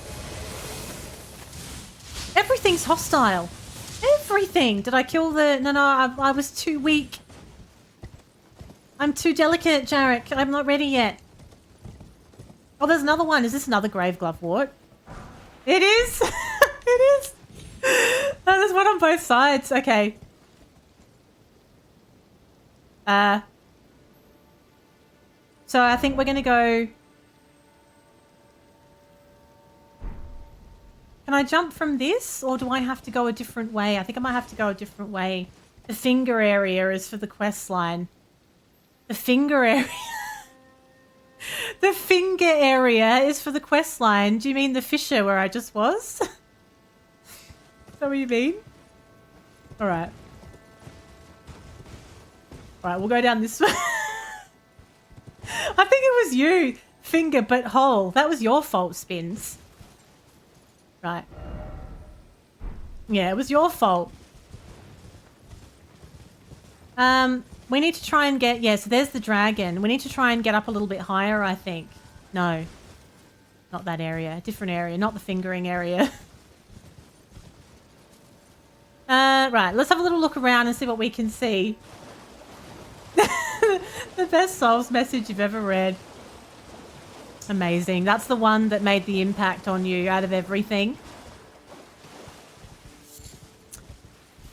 Everything's hostile. Everything. Did I kill the... No, I was too weak. I'm too delicate, Jarek. I'm not ready yet. Oh, there's another one. Is this another grave glovewort? It is. It is. Oh, there's one on both sides. Okay. So I think we're going to go... Can I jump from this, or do I have to go a different way? I think I might have to go a different way. The finger area is for the quest line. The finger area... The finger area is for the quest line. Do you mean the fissure where I just was? Is that what you mean? Alright. Alright, we'll go down this way. I think it was you. Finger but hole. That was your fault, Spins. Right. Yeah, it was your fault. We need to try and get... Yeah, so there's the dragon. We need to try and get up a little bit higher, I think. No. Not that area. Different area. Not the fingering area. Right. Let's have a little look around and see what we can see. The best Souls message you've ever read. Amazing. That's the one that made the impact on you out of everything.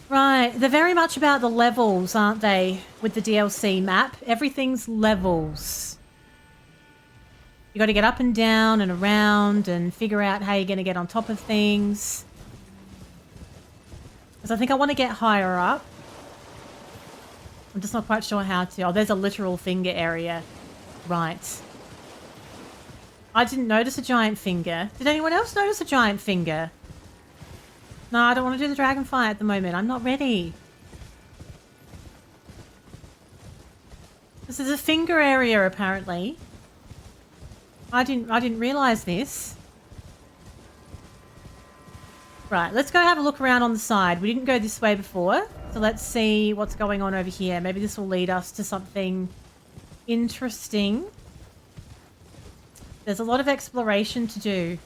Right, they're very much about the levels, aren't they, with the DLC map? Everything's levels. You got to get up and down and around and figure out how you're going to get on top of things. Because I think I want to get higher up. I'm just not quite sure how to. Oh, there's a literal finger area. Right. I didn't notice a giant finger. Did anyone else notice a giant finger? No, I don't want to do the dragon fight at the moment. I'm not ready. This is a finger area, apparently. I didn't realize this. Right, let's go have a look around on the side. We didn't go this way before, so let's see what's going on over here. Maybe this will lead us to something interesting. There's a lot of exploration to do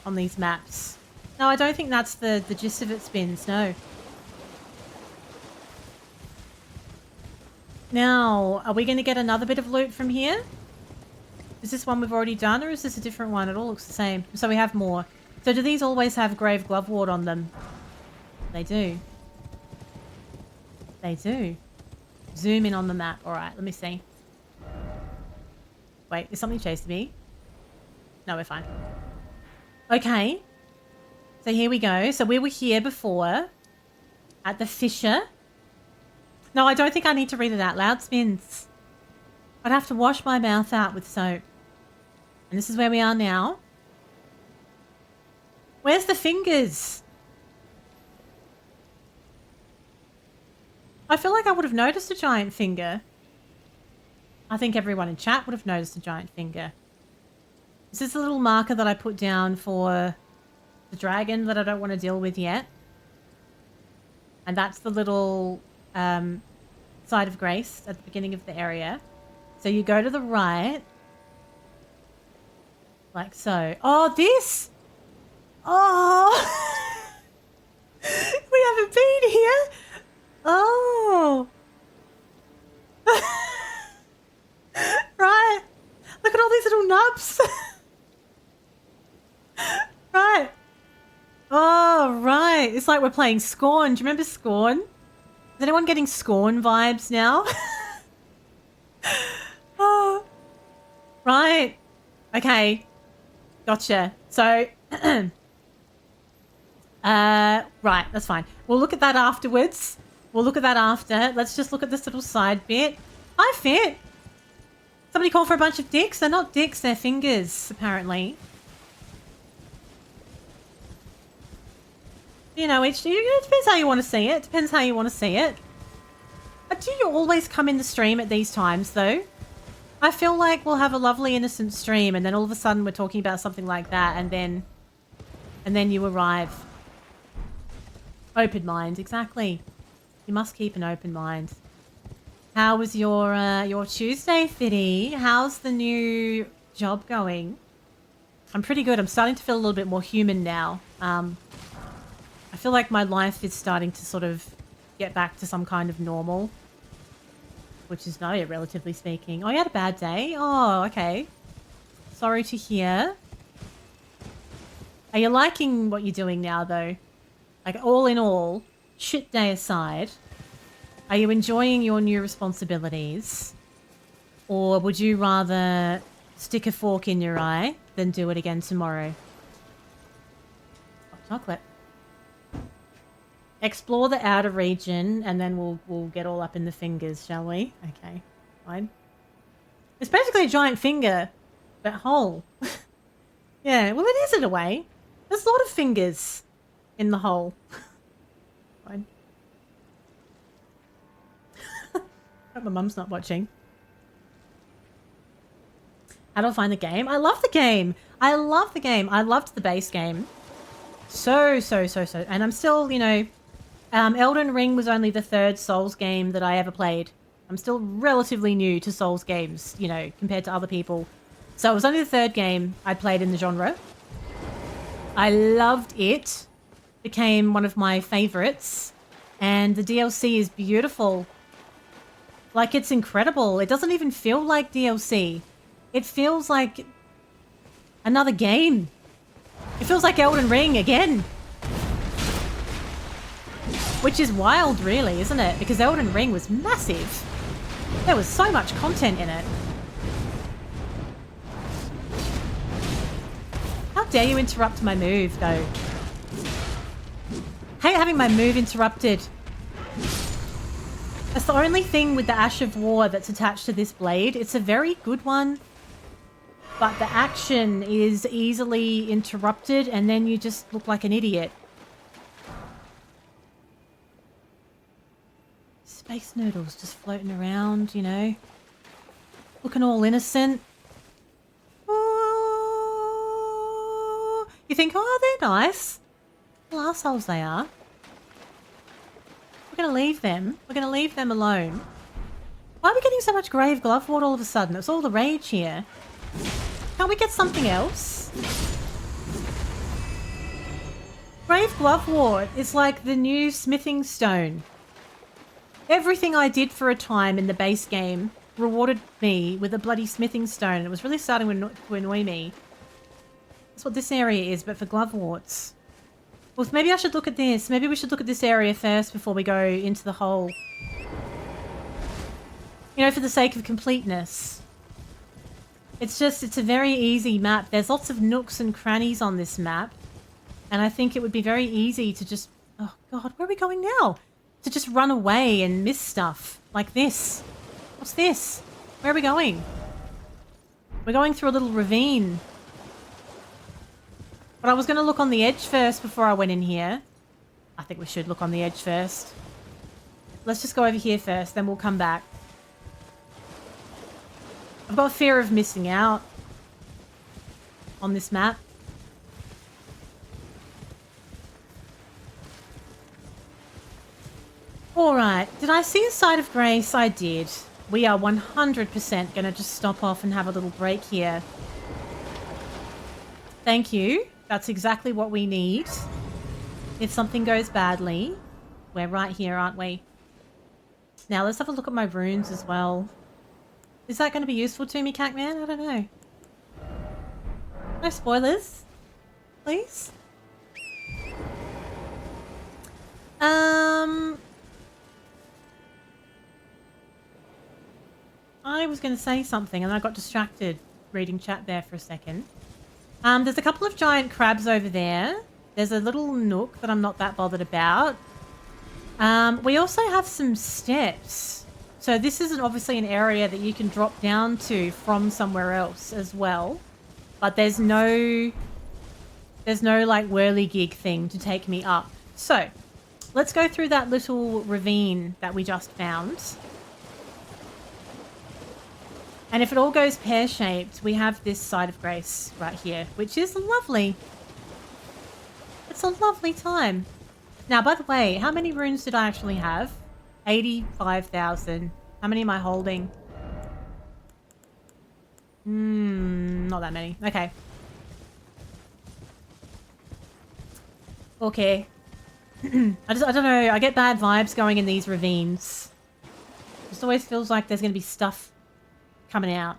on these maps. No, I don't think that's the gist of it, Spins. No. Now, are we going to get another bit of loot from here? Is this one we've already done, or is this a different one? It all looks the same. So we have more. So do these always have grave glovewort on them? They do. They do. Zoom in on the map. All right, let me see. Wait, is something chasing me? No, we're fine. Okay. So here we go. So we were here before at the fissure. No, I don't think I need to read it out loud, Spins. I'd have to wash my mouth out with soap. And this is where we are now. Where's the fingers? I feel like I would have noticed a giant finger. I think everyone in chat would have noticed a giant finger. This is the little marker that I put down for the dragon that I don't want to deal with yet. And that's the little side of grace at the beginning of the area. So you go to the right. Like so. Oh, this! Oh! We haven't been here! Oh! Right. Look at all these little nubs. Right. Oh, right. It's like we're playing Scorn. Do you remember Scorn? Is anyone getting Scorn vibes now? Oh. Right. Okay. Gotcha. So, right. That's fine. We'll look at that afterwards. We'll look at that after. Let's just look at this little side bit. Hi, Fit. Somebody call for a bunch of dicks? They're not dicks, they're fingers, apparently. You know, it depends how you want to see it. Depends how you want to see it. But do you always come in the stream at these times, though? I feel like we'll have a lovely, innocent stream, and then all of a sudden we're talking about something like that, and then you arrive. Open mind, exactly. You must keep an open mind. How was your Tuesday, Fitty? How's the new job going? I'm pretty good. I'm starting to feel a little bit more human now. I feel like my life is starting to sort of get back to some kind of normal, which is no, relatively speaking. Oh, you had a bad day? Oh, okay. Sorry to hear. Are you liking what you're doing now, though? Like, all in all, shit day aside, are you enjoying your new responsibilities? Or would you rather stick a fork in your eye than do it again tomorrow? Hot chocolate. Explore the outer region, and then we'll get all up in the fingers, shall we? Okay, fine. It's basically a giant finger, but whole. Yeah, well, it is in a way. There's a lot of fingers in the hole. Fine. Hope my mum's not watching. How do I find the game? I love the game. I love the game. I loved the base game. So. And I'm still, you know, Elden Ring was only the third Souls game that I ever played. I'm still relatively new to Souls games, you know, compared to other people. So it was only the third game I played in the genre. I loved it. Became one of my favorites. And the DLC is beautiful. Like, it's incredible. It doesn't even feel like DLC. It feels like another game. It feels like Elden Ring again. Which is wild, really, isn't it? Because Elden Ring was massive. There was so much content in it. How dare you interrupt my move, though? Hate having my move interrupted. That's the only thing with the Ash of War that's attached to this blade. It's a very good one, but the action is easily interrupted and then you just look like an idiot. Space noodles just floating around, you know, looking all innocent. Oh, you think, oh, they're nice. Well, assholes they are. We're going to leave them. We're going to leave them alone. Why are we getting so much grave glovewort all of a sudden? It's all the rage here. Can't we get something else? Grave glovewort is like the new smithing stone. Everything I did for a time in the base game rewarded me with a bloody smithing stone. It was really starting to annoy me. That's what this area is, but for gloveworts. Well, maybe I should look at this. Maybe we should look at this area first before we go into the hole. You know, for the sake of completeness. It's a very easy map. There's lots of nooks and crannies on this map. And I think it would be very easy to just... Oh, God, where are we going now? To just run away and miss stuff like this. What's this? Where are we going? We're going through a little ravine. But I was going to look on the edge first before I went in here. I think we should look on the edge first. Let's just go over here first, then we'll come back. I've got a fear of missing out on this map. Alright, did I see a side of grace? I did. We are 100% going to just stop off and have a little break here. Thank you. That's exactly what we need. If something goes badly, we're right here, aren't we? Now, let's have a look at my runes as well. Is that going to be useful to me, Cacman? I don't know. No spoilers, please. I was going to say something and I got distracted reading chat there for a second. There's a couple of giant crabs over there. There's a little nook that I'm not that bothered about. We also have some steps. So this isn't obviously an area that you can drop down to from somewhere else as well. But there's no like whirligig thing to take me up. So let's go through that little ravine that we just found. And if it all goes pear-shaped, we have this side of grace right here, which is lovely. It's a lovely time. Now, by the way, how many runes did I actually have? 85,000. How many am I holding? Not that many. Okay. Okay. I don't know. I get bad vibes going in these ravines. It just always feels like there's going to be stuff coming out.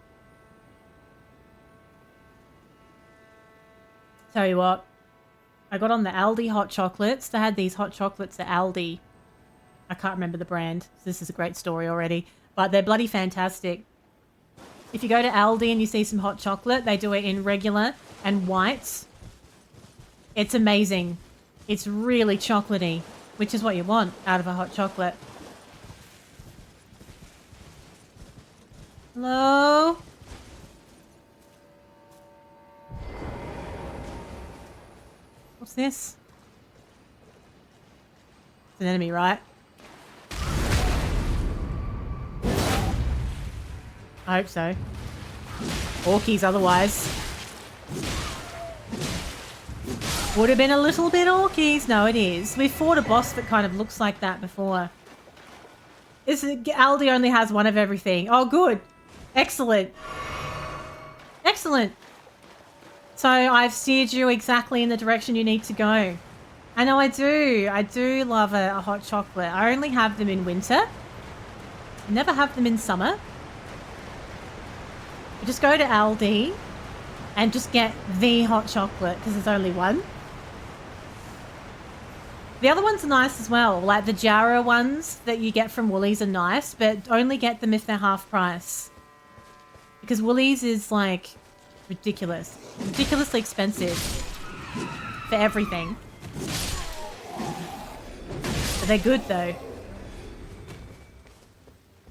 Tell you what. I got on the Aldi hot chocolates. They had these hot chocolates at Aldi. I can't remember the brand. This is a great story already. But they're bloody fantastic. If you go to Aldi and you see some hot chocolate, they do it in regular and white. It's amazing. It's really chocolatey, which is what you want out of a hot chocolate. Hello? What's this? It's an enemy, right? I hope so. Orkies otherwise. Would have been a little bit orkies. No, it is. We fought a boss that kind of looks like that before. Aldi only has one of everything. Oh, good. Excellent. Excellent. So I've steered you exactly in the direction you need to go. I know I do. I do love a hot chocolate. I only have them in winter. I never have them in summer. You just go to Aldi and just get the hot chocolate because there's only one. The other ones are nice as well. Like the Jarrah ones that you get from Woolies are nice, but only get them if they're half price. Because Woolies is like ridiculous. Ridiculously expensive for everything. But they're good though.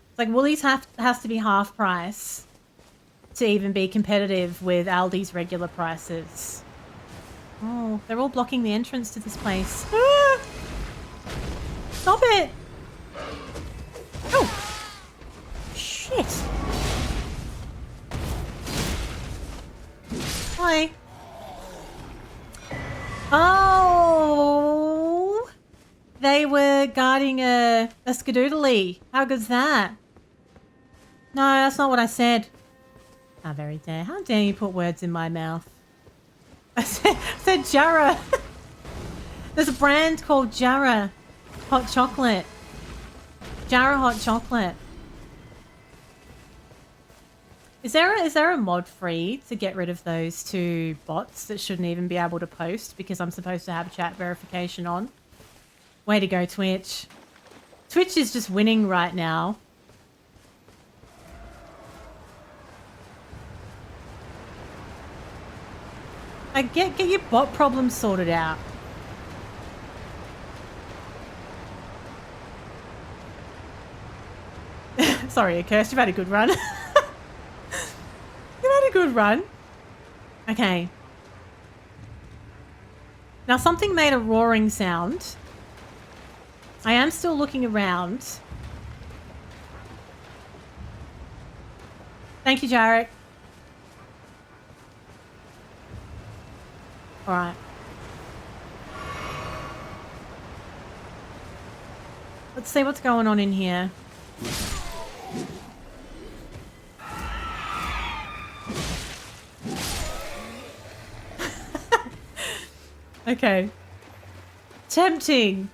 It's like Woolies has to be half price to even be competitive with Aldi's regular prices. Oh, they're all blocking the entrance to this place. Ah! Stop it! Oh! Shit! Hi. Oh! They were guarding a skadoodly. How good's that? No, that's not what I said. How very dare. How dare you put words in my mouth? I said Jarrah. There's a brand called Jarrah hot chocolate. Jarrah hot chocolate. Is there a mod free to get rid of those two bots that shouldn't even be able to post because I'm supposed to have chat verification on? Way to go, Twitch. Twitch is just winning right now. Get your bot problems sorted out. Sorry, Kirst, you've had a good run. You've had a good run. Okay. Now something made a roaring sound. I am still looking around. Thank you, Jarek. All right. Let's see what's going on in here. Okay. Tempting.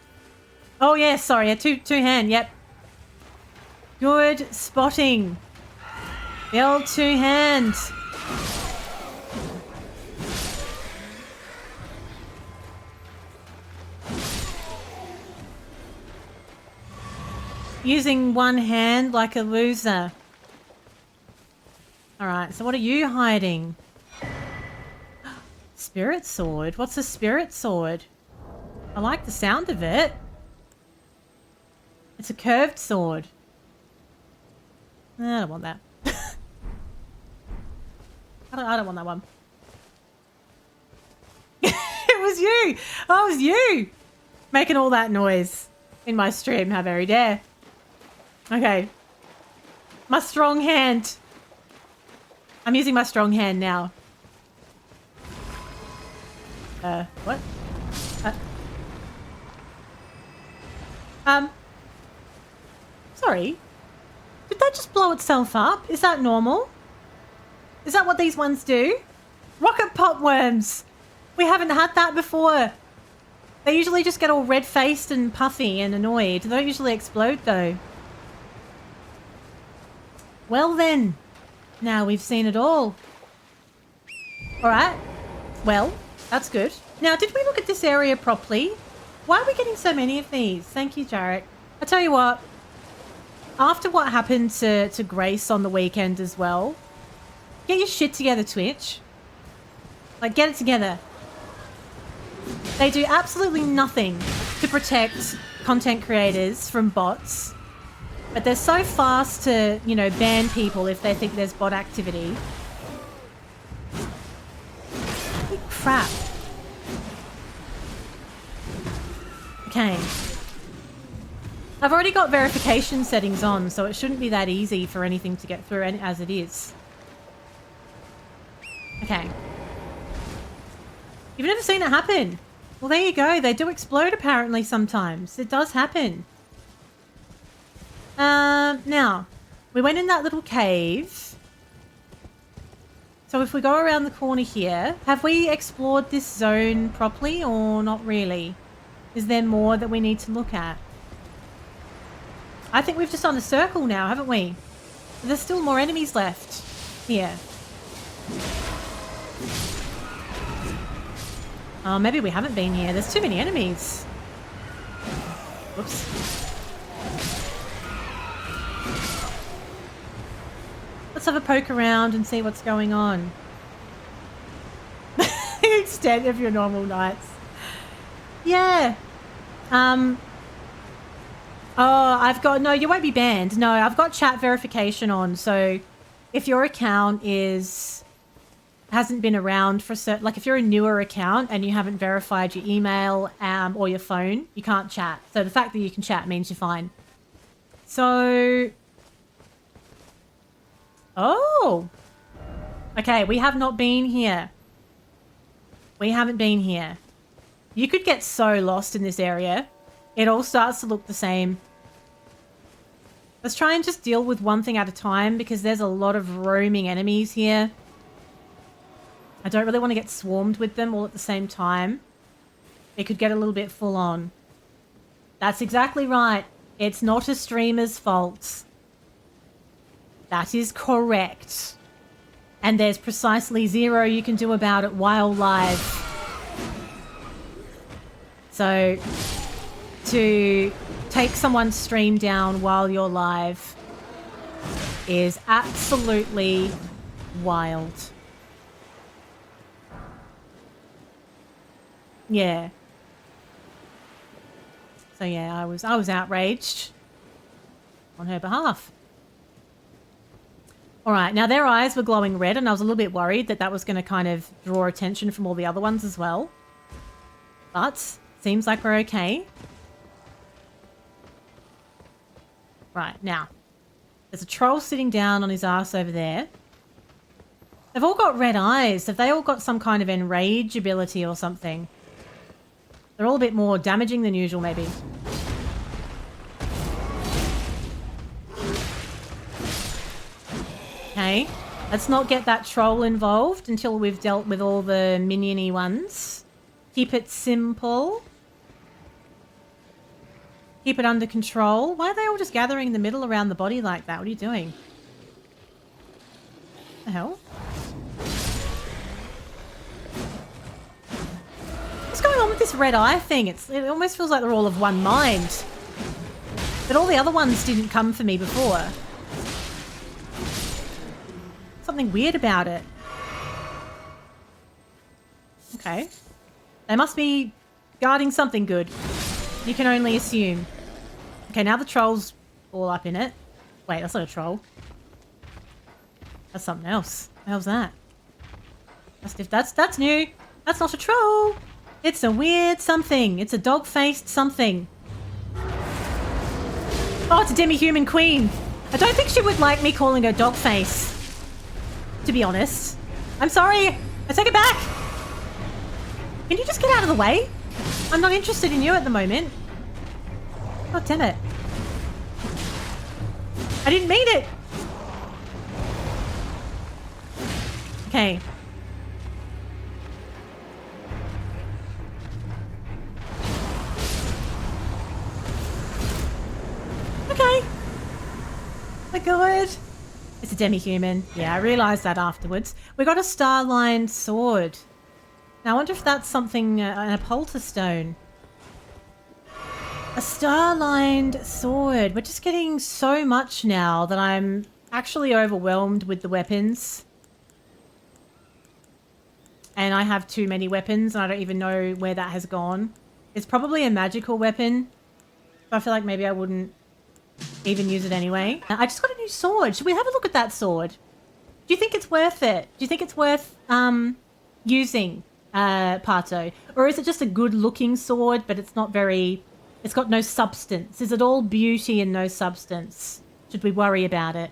Oh, yeah, sorry. A two-hand, yep. Good spotting. The old two-hand. Using one hand like a loser. Alright, so what are you hiding? Spirit sword? What's a spirit sword? I like the sound of it. It's a curved sword. I don't want that. I don't want that one. It was you! Oh, it was you! Making all that noise in my stream. How very dare. Okay. My strong hand. I'm using my strong hand now. What? Sorry. Did that just blow itself up? Is that normal? Is that what these ones do? Rocket pop worms! We haven't had that before. They usually just get all red-faced and puffy and annoyed. They don't usually explode, though. Well then, now we've seen it all. Alright, well, that's good. Now, did we look at this area properly? Why are we getting so many of these? Thank you, Jarek. I tell you what, after what happened to Grace on the weekend as well, get your shit together, Twitch. Like, get it together. They do absolutely nothing to protect content creators from bots, but they're so fast to, you know, ban people if they think there's bot activity. Holy crap. Okay. I've already got verification settings on, so it shouldn't be that easy for anything to get through as it is. Okay. You've never seen it happen. Well, there you go. They do explode apparently sometimes. It does happen. Now, we went in that little cave. So if we go around the corner here, have we explored this zone properly or not really? Is there more that we need to look at? I think we've just done a circle now, haven't we? There's still more enemies left here. Oh, maybe we haven't been here. There's too many enemies. Whoops. Let's have a poke around and see what's going on. The extent of your normal nights. Yeah. Oh, I've got... No, you won't be banned. No, I've got chat verification on. So if your account hasn't been around for certain... Like, if you're a newer account and you haven't verified your email or your phone, you can't chat. So the fact that you can chat means you're fine. So... Oh! Okay, we have not been here. We haven't been here. You could get so lost in this area. It all starts to look the same. Let's try and just deal with one thing at a time because there's a lot of roaming enemies here. I don't really want to get swarmed with them all at the same time. It could get a little bit full on. That's exactly right. It's not a streamer's fault. That is correct. And there's precisely zero you can do about it while live. So, to take someone's stream down while you're live is absolutely wild. Yeah. So yeah, I was outraged on her behalf. All right, now their eyes were glowing red and I was a little bit worried that that was going to kind of draw attention from all the other ones as well. But seems like we're okay. Right, now. There's a troll sitting down on his ass over there. They've all got red eyes. Have they all got some kind of enrage ability or something? They're all a bit more damaging than usual, maybe. Okay, let's not get that troll involved until we've dealt with all the minion-y ones. Keep it simple. Keep it under control. Why are they all just gathering in the middle around the body like that? What are you doing? The hell? What's going on with this red eye thing? It almost feels like they're all of one mind. But all the other ones didn't come for me before. Something weird about it. Okay. They must be guarding something good. You can only assume. Okay, now the troll's all up in it. Wait, that's not a troll. That's something else. What the hell's that? That's new. That's not a troll. It's a weird something. It's a dog-faced something. Oh, it's a demi-human queen. I don't think she would like me calling her dog-face. To be honest. I'm sorry. I take it back. Can you just get out of the way? I'm not interested in you at the moment. God damn it. I didn't mean it! Okay. Okay. My god. It's a demi-human. Yeah, I realised that afterwards. We got a star-lined sword. Now, I wonder if that's something, an upholter stone. A star-lined sword. We're just getting so much now that I'm actually overwhelmed with the weapons. And I have too many weapons and I don't even know where that has gone. It's probably a magical weapon. But I feel like maybe I wouldn't even use it anyway. I just got a new sword. Should we have a look at that sword? Do you think it's worth it? Do you think it's worth using, Pato? Or is it just a good looking sword but it's not very... It's got no substance. Is it all beauty and no substance? Should we worry about it?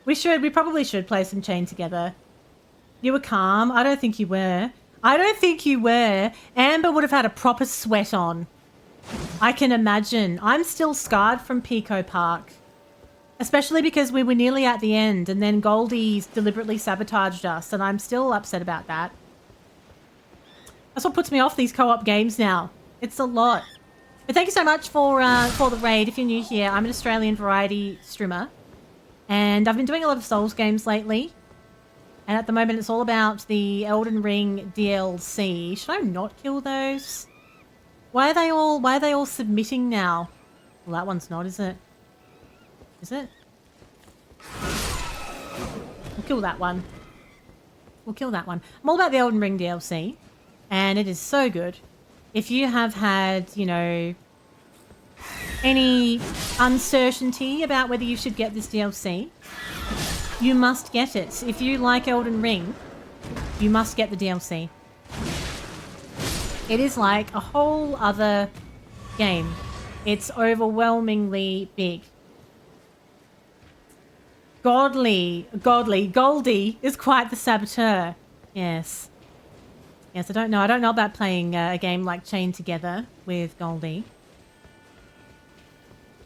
We should. We probably should play some Chain Together. You were calm. I don't think you were. I don't think you were. Amber would have had a proper sweat on. I can imagine. I'm still scarred from Pico Park. Especially because we were nearly at the end and then Goldie deliberately sabotaged us and I'm still upset about that. That's what puts me off these co-op games now. It's a lot. But thank you so much for the raid. If you're new here, I'm an Australian variety streamer. And I've been doing a lot of Souls games lately. And at the moment, it's all about the Elden Ring DLC. Should I not kill those? Why are they all submitting now? Well, that one's not, is it? Is it? We'll kill that one. We'll kill that one. I'm all about the Elden Ring DLC. And it is so good. If you have had, you know, any uncertainty about whether you should get this DLC, you must get it. If you like Elden Ring, you must get the DLC. It is like a whole other game. It's overwhelmingly big. Goldie is quite the saboteur. Yes. Yes, I don't know. I don't know about playing a game like Chain Together with Goldie.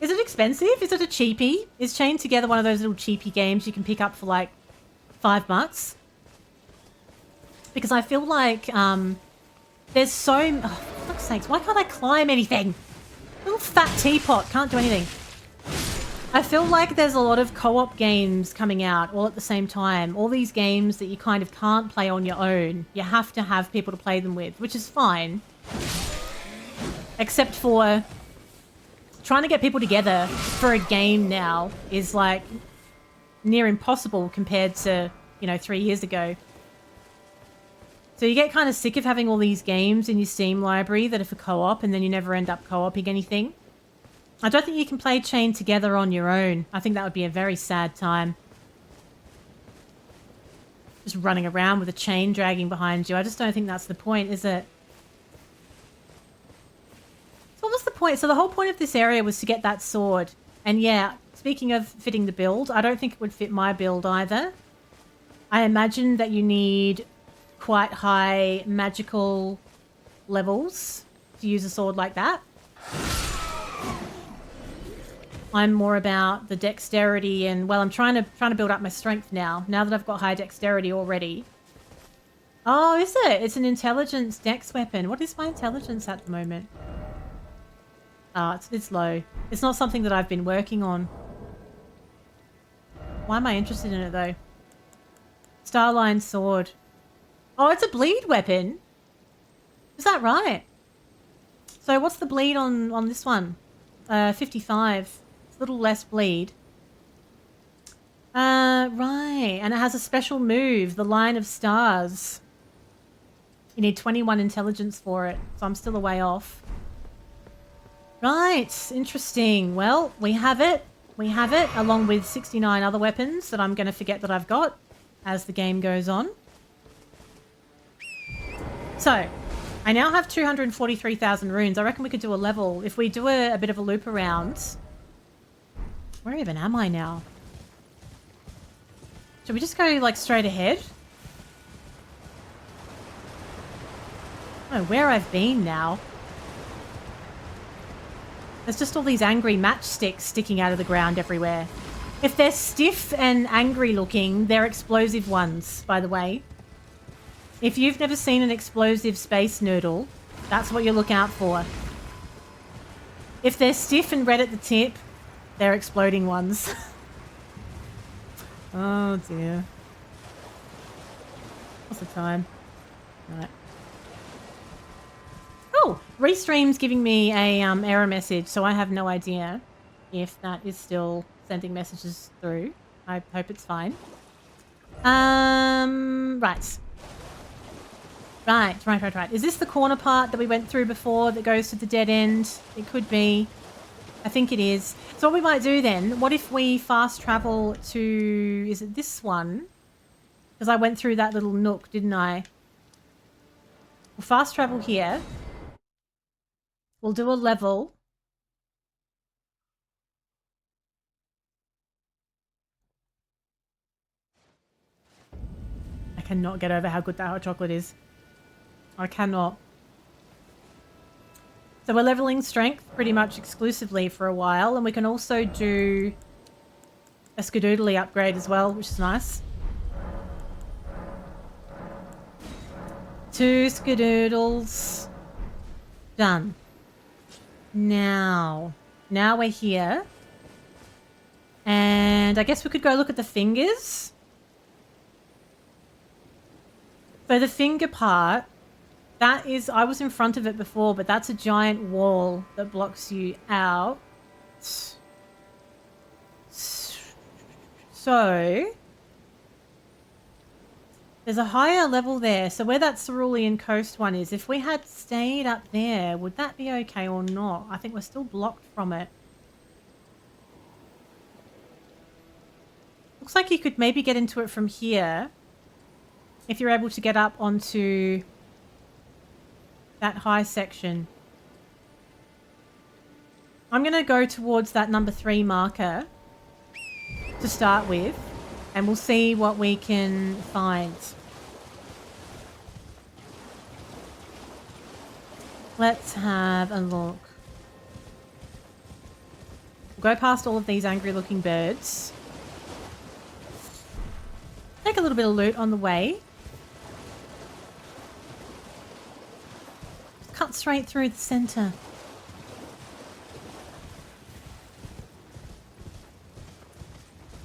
Is it expensive? Is it a cheapie? Is Chain Together one of those little cheapie games you can pick up for like $5? Because I feel like there's so... Oh, for fuck's sakes, why can't I climb anything? Little fat teapot, can't do anything. I feel like there's a lot of co-op games coming out all at the same time. All these games that you kind of can't play on your own. You have to have people to play them with, which is fine. Except for trying to get people together for a game now is like near impossible compared to, you know, 3 years ago. So you get kind of sick of having all these games in your Steam library that are for co-op and then you never end up co-oping anything. I don't think you can play Chain Together on your own. I think that would be a very sad time. Just running around with a chain dragging behind you. I just don't think that's the point, is it? So what was the point? So the whole point of this area was to get that sword. And yeah, speaking of fitting the build, I don't think it would fit my build either. I imagine that you need quite high magical levels to use a sword like that. I'm more about the dexterity and, well, I'm trying to build up my strength now that I've got high dexterity already. Oh, is it? It's an intelligence dex weapon. What is my intelligence at the moment? Oh, it's low. It's not something that I've been working on. Why am I interested in it, though? Starline sword. Oh, it's a bleed weapon. Is that right? So what's the bleed on this one? 55. It's a little less bleed. Right. And it has a special move, the Line of Stars. You need 21 intelligence for it, so I'm still a way off. Right. Interesting. Well, we have it. We have it, along with 69 other weapons that I'm going to forget that I've got as the game goes on. So, I now have 243,000 runes. I reckon we could do a level. If we do a bit of a loop around... Where even am I now? Should we just go, like, straight ahead? I don't know where I've been now. There's just all these angry matchsticks sticking out of the ground everywhere. If they're stiff and angry looking, they're explosive ones, by the way. If you've never seen an explosive space noodle, that's what you look out for. If they're stiff and red at the tip, they're exploding ones. Oh dear. What's the time? Right. Oh, Restream's giving me a error message, so I have no idea if that is still sending messages through. I hope it's fine. Right. Right. Is this the corner part that we went through before that goes to the dead end? It could be. I think it is. So what we might do then, what if we fast travel to, is it this one? Because I went through that little nook, didn't I? We'll fast travel here. We'll do a level. I cannot get over how good that hot chocolate is. I cannot. So we're leveling strength pretty much exclusively for a while, and we can also do a skadoodly upgrade as well, which is nice. 2 skadoodles. Done. Now we're here. And I guess we could go look at the fingers. So the finger part, that is, I was in front of it before, but that's a giant wall that blocks you out. So there's a higher level there. So where that Cerulean Coast one is, if we had stayed up there, would that be okay or not? I think we're still blocked from it. Looks like you could maybe get into it from here if you're able to get up onto that high section. I'm going to go towards that number 3 marker to start with, and we'll see what we can find. Let's have a look. We'll go past all of these angry looking birds. Take a little bit of loot on the way. Cut straight through the center.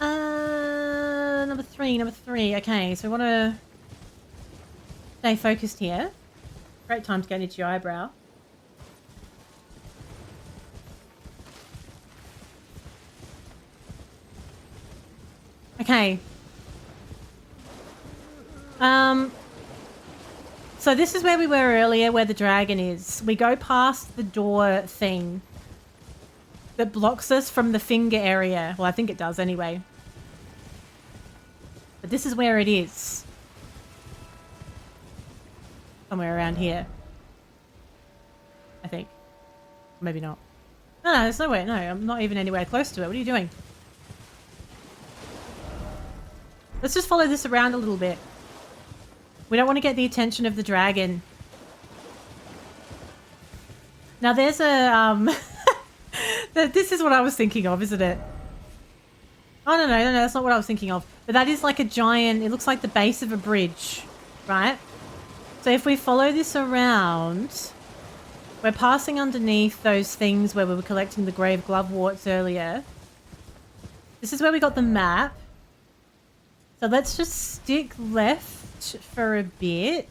Number three. Okay, so we want to stay focused here. Great time to get into your eyebrow. Okay. So this is where we were earlier, where the dragon is. We go past the door thing that blocks us from the finger area. Well, I think it does anyway. But this is where it is. Somewhere around here. I think. Maybe not. No, there's nowhere. No, I'm not even anywhere close to it. What are you doing? Let's just follow this around a little bit. We don't want to get the attention of the dragon. Now there's a, this is what I was thinking of, isn't it? Oh, no, that's not what I was thinking of. But that is like a giant, it looks like the base of a bridge, right? So if we follow this around, we're passing underneath those things where we were collecting the grave gloveworts earlier. This is where we got the map. So let's just stick left for a bit.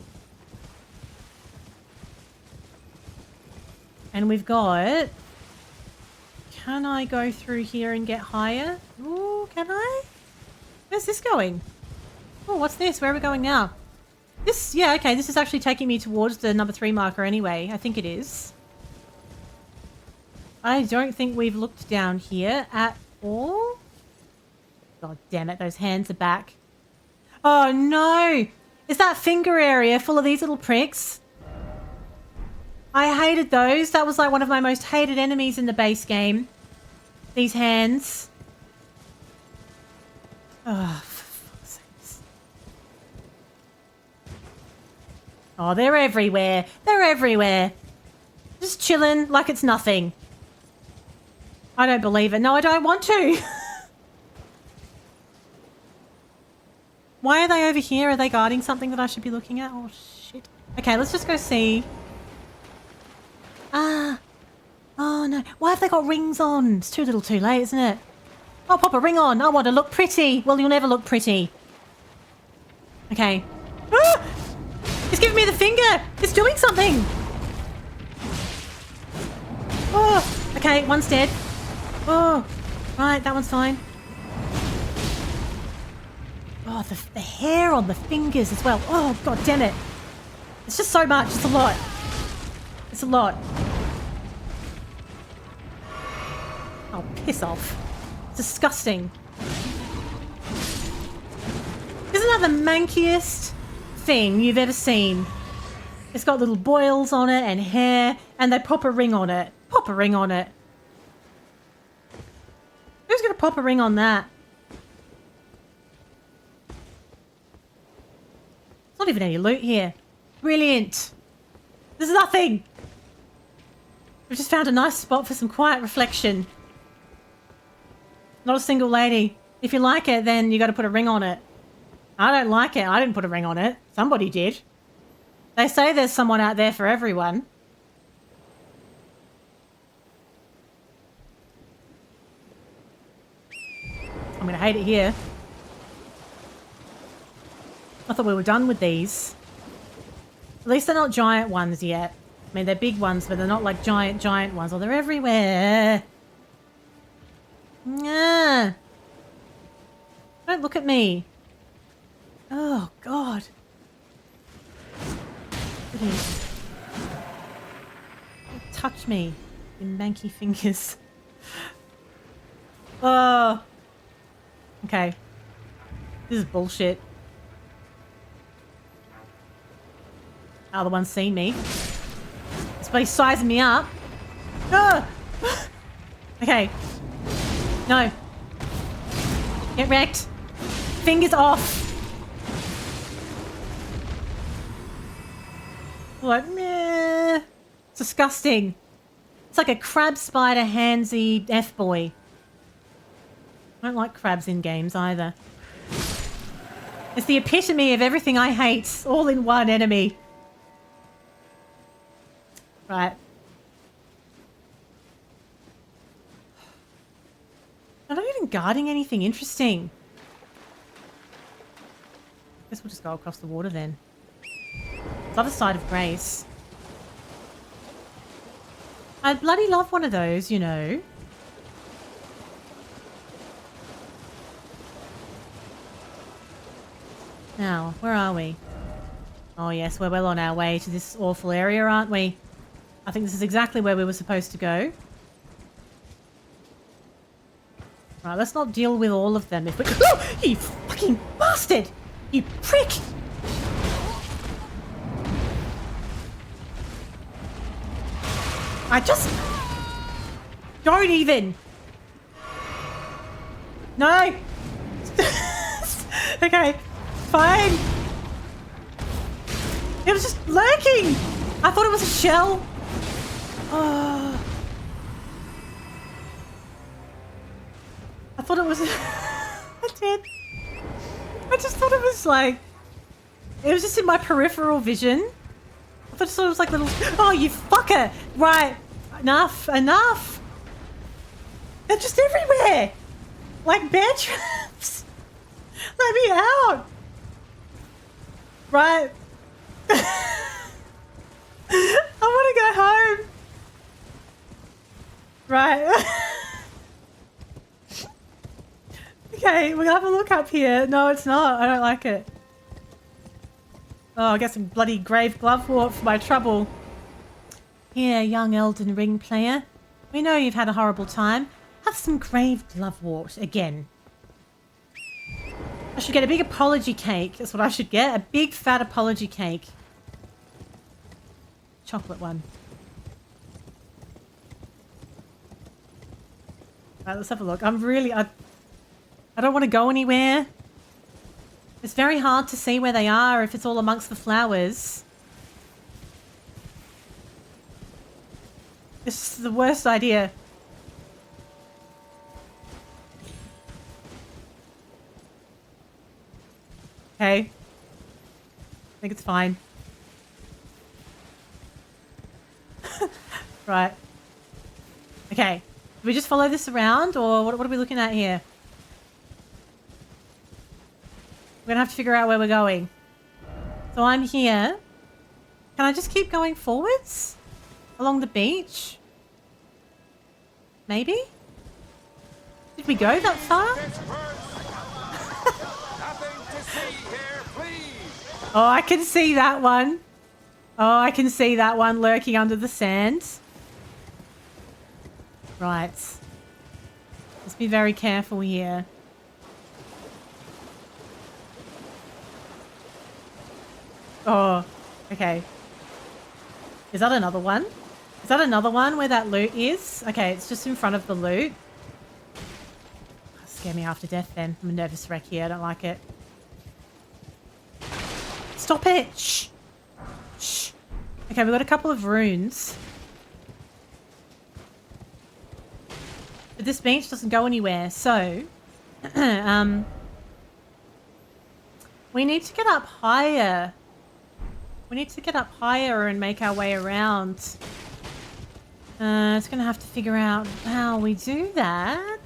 And we've got... Can I go through here and get higher? Ooh, can I? Where's this going? Oh, what's this? Where are we going now? This, yeah, okay, this is actually taking me towards the number 3 marker anyway. I think it is. I don't think we've looked down here at all. God damn it, those hands are back. Oh no! Is that finger area full of these little pricks? I hated those. That was like one of my most hated enemies in the base game. These hands. Oh, for fuck's sakes. Oh, they're everywhere. They're everywhere. Just chilling like it's nothing. I don't believe it. No, I don't want to. Why are they over here? Are they guarding something that I should be looking at? Oh, shit. Okay, let's just go see. Ah. Oh, no. Why have they got rings on? It's too little too late, isn't it? I'll pop a ring on. I want to look pretty. Well, you'll never look pretty. Okay. Ah! It's giving me the finger. It's doing something. Oh, okay. One's dead. Oh, right. That one's fine. Oh, the hair on the fingers as well. Oh, god damn it. It's just so much. It's a lot. It's a lot. Oh, piss off. It's disgusting. Isn't that the mankiest thing you've ever seen? It's got little boils on it and hair, and they pop a ring on it. Pop a ring on it. Who's going to pop a ring on that? Not even any loot here. Brilliant. There's nothing. We've just found a nice spot for some quiet reflection. Not a single lady. If you like it, then you got to put a ring on it. I don't like it. I didn't put a ring on it. Somebody did. They say there's someone out there for everyone. I'm going to hate it here. I thought we were done with these. At least they're not giant ones yet. I mean, they're big ones, but they're not like giant ones. Oh, they're everywhere. Nah. Don't look at me. Oh, God. Please. Don't touch me, you manky fingers. Oh. Okay. This is bullshit. Oh, the one's seen me. This bloody sizing me up. Ah! Okay. No. Get wrecked. Fingers off. Like, meh. It's disgusting. It's like a crab spider handsy F-boy. I don't like crabs in games either. It's the epitome of everything I hate, all in one enemy. Right. I'm not even guarding anything interesting. Guess we'll just go across the water then. It's the other side of Grace. I'd bloody love one of those, you know. Now, where are we? Oh yes, we're well on our way to this awful area, aren't we? I think this is exactly where we were supposed to go. Right, let's not deal with all of them if we... Oh, you fucking bastard! You prick! I just... Don't even! No! Okay, fine. It was just lurking! I thought it was a shell. Oh. I thought it was... I did. I just thought it was like... It was just in my peripheral vision. I thought it was like little... Oh, you fucker! Right. Enough. Enough. They're just everywhere. Like bear traps. Let me out. Right. I want to go home. Right. Okay, we're gonna have a look up here. No, it's not. I don't like it. Oh, I get some bloody grave glovewort for my trouble. Here, young Elden Ring player. We know you've had a horrible time. Have some grave glovewort again. I should get a big apology cake. That's what I should get. A big fat apology cake. Chocolate one. Alright, let's have a look. I'm really... I don't want to go anywhere. It's very hard to see where they are if it's all amongst the flowers. This is the worst idea. Okay. I think it's fine. Right. Okay. Do we just follow this around, or what are we looking at here? We're gonna have to figure out where we're going. So I'm here. Can I just keep going forwards? Along the beach? Maybe? Did we go that far? Oh, I can see that one. Oh, I can see that one lurking under the sand. Right. Let's be very careful here. Oh, okay. Is that another one? Is that another one where that loot is? Okay, it's just in front of the loot. Scare me half to death then. I'm a nervous wreck here. I don't like it. Stop it! Shh! Shh! Okay, we've got a couple of runes. But this beach doesn't go anywhere, so... we need to get up higher. We need to get up higher and make our way around. It's going to have to figure out how we do that.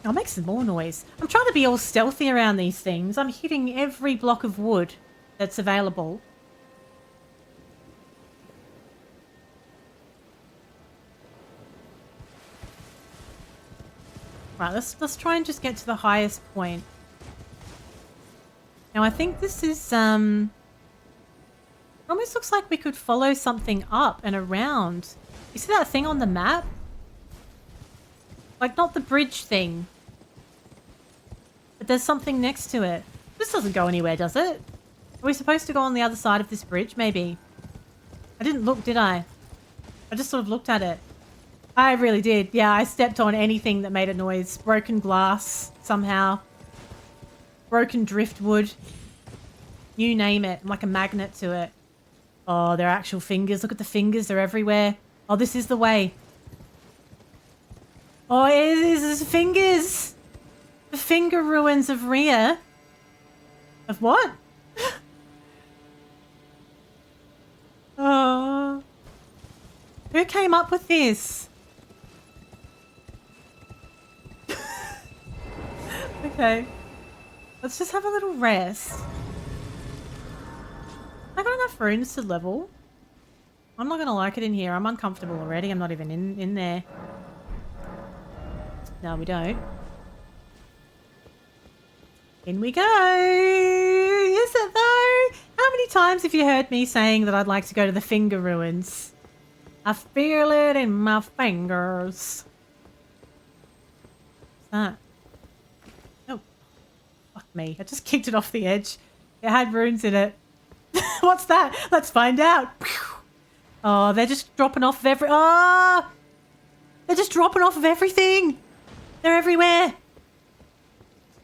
I'll make some more noise. I'm trying to be all stealthy around these things. I'm hitting every block of wood that's available. Right, let's try and just get to the highest point. Now I think this is it almost looks like we could follow something up and around. You see that thing on the map? Like, not the bridge thing. But there's something next to it. This doesn't go anywhere, does it? Are we supposed to go on the other side of this bridge? Maybe. I didn't look, did I? I just sort of looked at it. I really did. Yeah, I stepped on anything that made a noise. Broken glass, somehow. Broken driftwood. You name it. I'm like a magnet to it. Oh, they're actual fingers. Look at the fingers. They're everywhere. Oh, this is the way. Oh, it is fingers. The finger ruins of Rhia. Of what? Oh. Who came up with this? Okay. Let's just have a little rest. I got enough runes to level. I'm not going to like it in here. I'm uncomfortable already. I'm not even in there. No, we don't. In we go! Is it though? How many times have you heard me saying that I'd like to go to the finger ruins? I feel it in my fingers. What's that? Oh. Fuck me. I just kicked it off the edge. It had runes in it. What's that? Let's find out. Oh, they're just dropping off of they're just dropping off of everything. They're everywhere.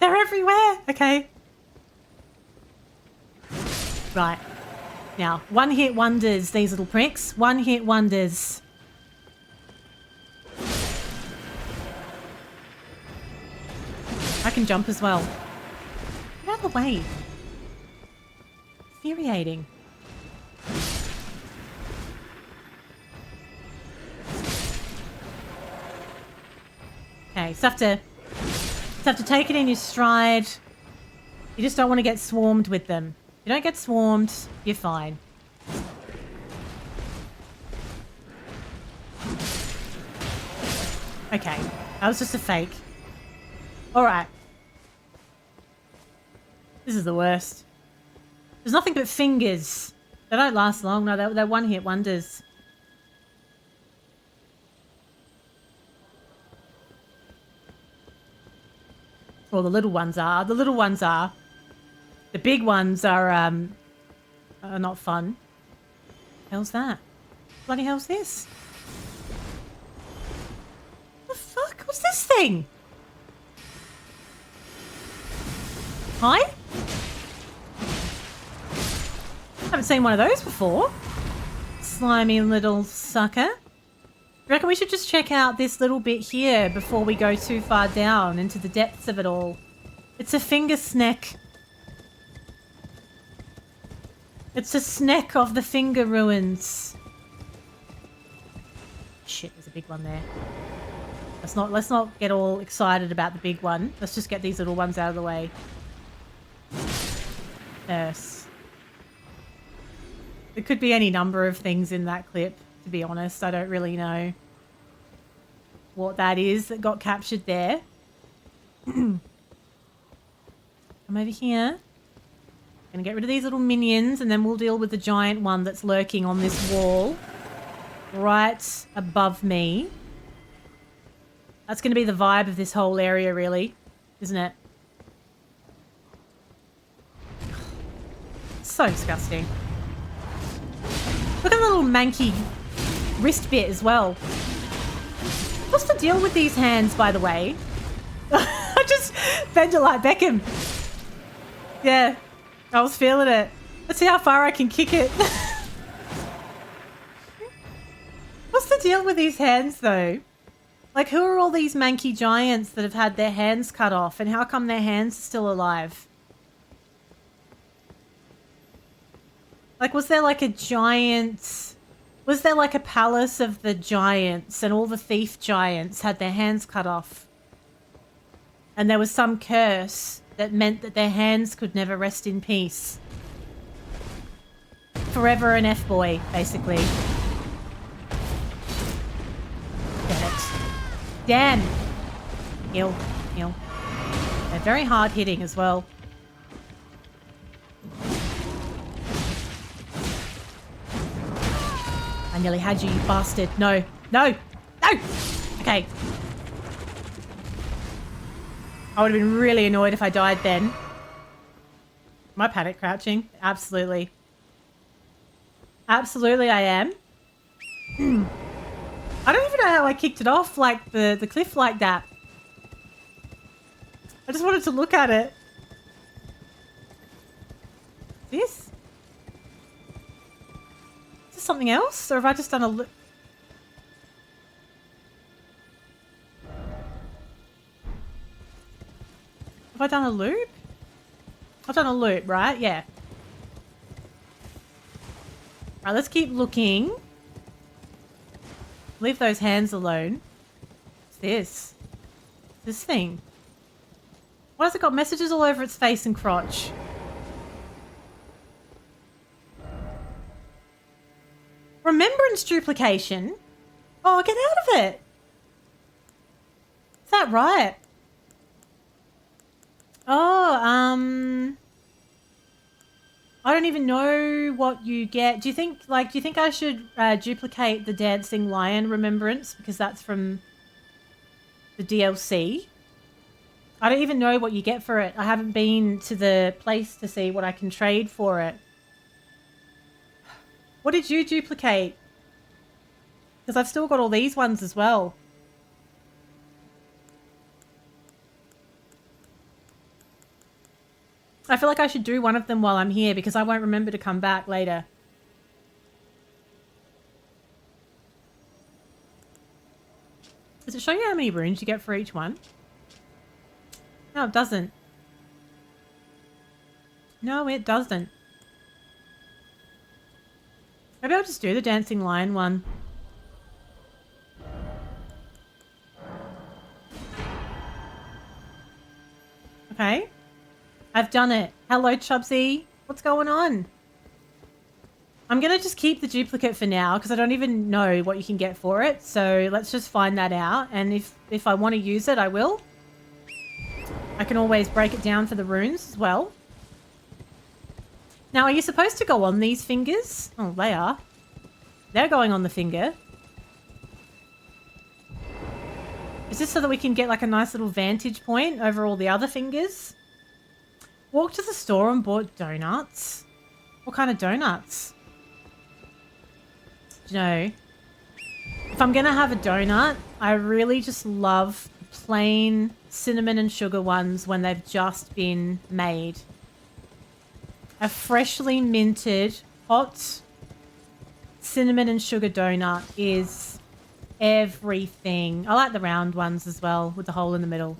They're everywhere. Okay. Right. Now, one hit wonders, these little pricks. One hit wonders. I can jump as well. Get out of the way. Infuriating. Okay, so have to take it in your stride. You just don't want to get swarmed with them. If you don't get swarmed, you're fine. Okay, that was just a fake. Alright. This is the worst. There's nothing but fingers. They don't last long. No, they're one-hit wonders. Well, the little ones are. The little ones are. The big ones are not fun. Hell's that? Bloody hell's this? The fuck? What's this thing? Hi? Haven't seen one of those before. Slimy little sucker. reckon we should just check out this little bit here before we go too far down into the depths of it all? It's a finger snack. It's a snack of the finger ruins. Shit, there's a big one there. Let's not get all excited about the big one. Let's just get these little ones out of the way first. There could be any number of things in that clip, to be honest. I don't really know what that is that got captured there. Come over here. Gonna get rid of these little minions and then we'll deal with the giant one that's lurking on this wall right above me. That's going to be the vibe of this whole area, really, isn't it? So disgusting. Look at the little manky wrist bit as well. What's the deal with these hands, by the way? I just bend it like Beckham. Yeah, I was feeling it. Let's see how far I can kick it. What's the deal with these hands, though? Like, who are all these manky giants that have had their hands cut off, and how come their hands are still alive? Like, was there like a giant... Was there like a palace of the giants, and all the thief giants had their hands cut off? And there was some curse that meant that their hands could never rest in peace. Forever an F-boy, basically. Get it. Dan! Heal, heal. They're very hard hitting as well. I nearly had you, you bastard. No, no, no! Okay. I would have been really annoyed if I died then. Am I panic crouching? Absolutely. Absolutely I am. I don't even know how I kicked it off like the cliff like that. I just wanted to look at it. This? Is this something else? Or have I just done a loop? Have I done a loop? I've done a loop, right? Yeah. Alright, let's keep looking. Leave those hands alone. What's this? This thing. Why has it got messages all over its face and crotch? Remembrance duplication? Oh, get out of it. Is that right? Oh, I don't even know what you get. Do you think I should duplicate the dancing lion remembrance because that's from the DLC? I don't even know what you get for it. I haven't been to the place to see what I can trade for it. What did you duplicate? Because I've still got all these ones as well. I feel like I should do one of them while I'm here because I won't remember to come back later. Does it show you how many runes you get for each one? No, it doesn't. No, it doesn't. Maybe I'll just do the dancing lion one. Okay. I've done it. Hello, Chubsy. What's going on? I'm going to just keep the duplicate for now because I don't even know what you can get for it. So let's just find that out. And if I want to use it, I will. I can always break it down for the runes as well. Now, are you supposed to go on these fingers? Oh, they are. They're going on the finger. Is this so that we can get like a nice little vantage point over all the other fingers? Walked to the store and bought donuts. What kind of donuts? You know, if I'm going to have a donut, I really just love plain cinnamon and sugar ones when they've just been made. A freshly minted hot cinnamon and sugar donut is everything. I like the round ones as well with the hole in the middle.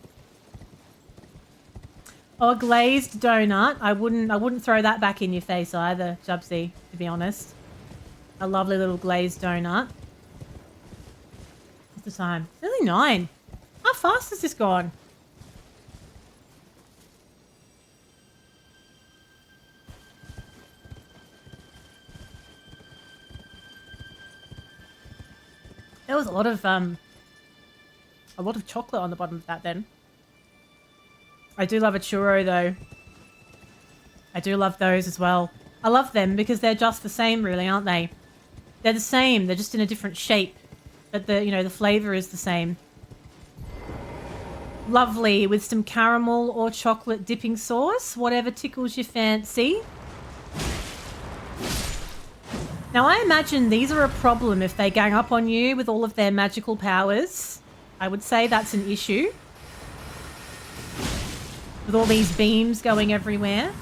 Oh, a glazed donut. I wouldn't throw that back in your face either, Jubsy, to be honest. A lovely little glazed donut. What's the time? It's nearly 9. How fast has this gone? There was a lot of chocolate on the bottom of that then. I do love a churro though. I do love those as well. I love them because they're just the same really, aren't they? They're the same, they're just in a different shape. But the flavor is the same. Lovely, with some caramel or chocolate dipping sauce, whatever tickles your fancy. Now I imagine these are a problem if they gang up on you with all of their magical powers. I would say that's an issue. With all these beams going everywhere.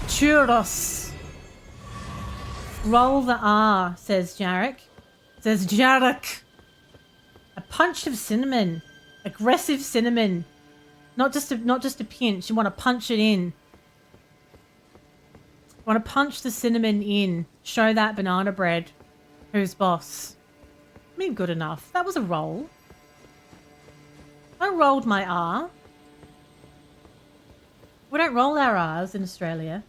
Churros. Roll the R, says Jarek. Says Jarek. A punch of cinnamon. Aggressive cinnamon. Not just a pinch. You want to punch it in. You want to punch the cinnamon in. Show that banana bread. Who's boss? I mean, good enough. That was a roll. I rolled my R. We don't roll our R's in Australia.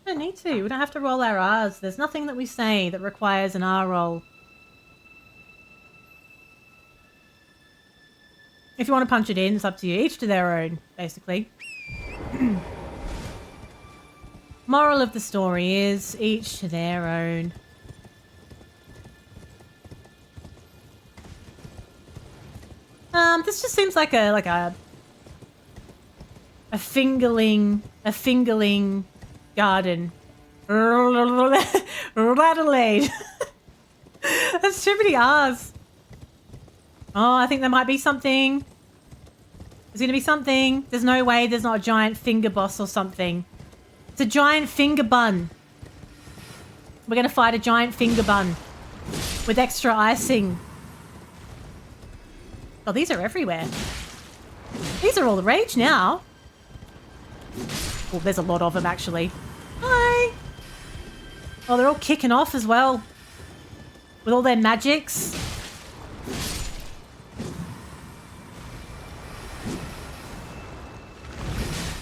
We don't need to. We don't have to roll our R's. There's nothing that we say that requires an R roll. If you want to punch it in, it's up to you. Each to their own, basically. Moral of the story is each to their own. This just seems like a fingerling garden. Radelaide. That's too many R's. Oh, I think there might be something. There's going to be something. There's no way there's not a giant finger boss or something. It's a giant finger bun. We're going to fight a giant finger bun with extra icing. Oh, these are everywhere. These are all the rage now. Oh, there's a lot of them, actually. Hi. Oh, they're all kicking off as well. With all their magics.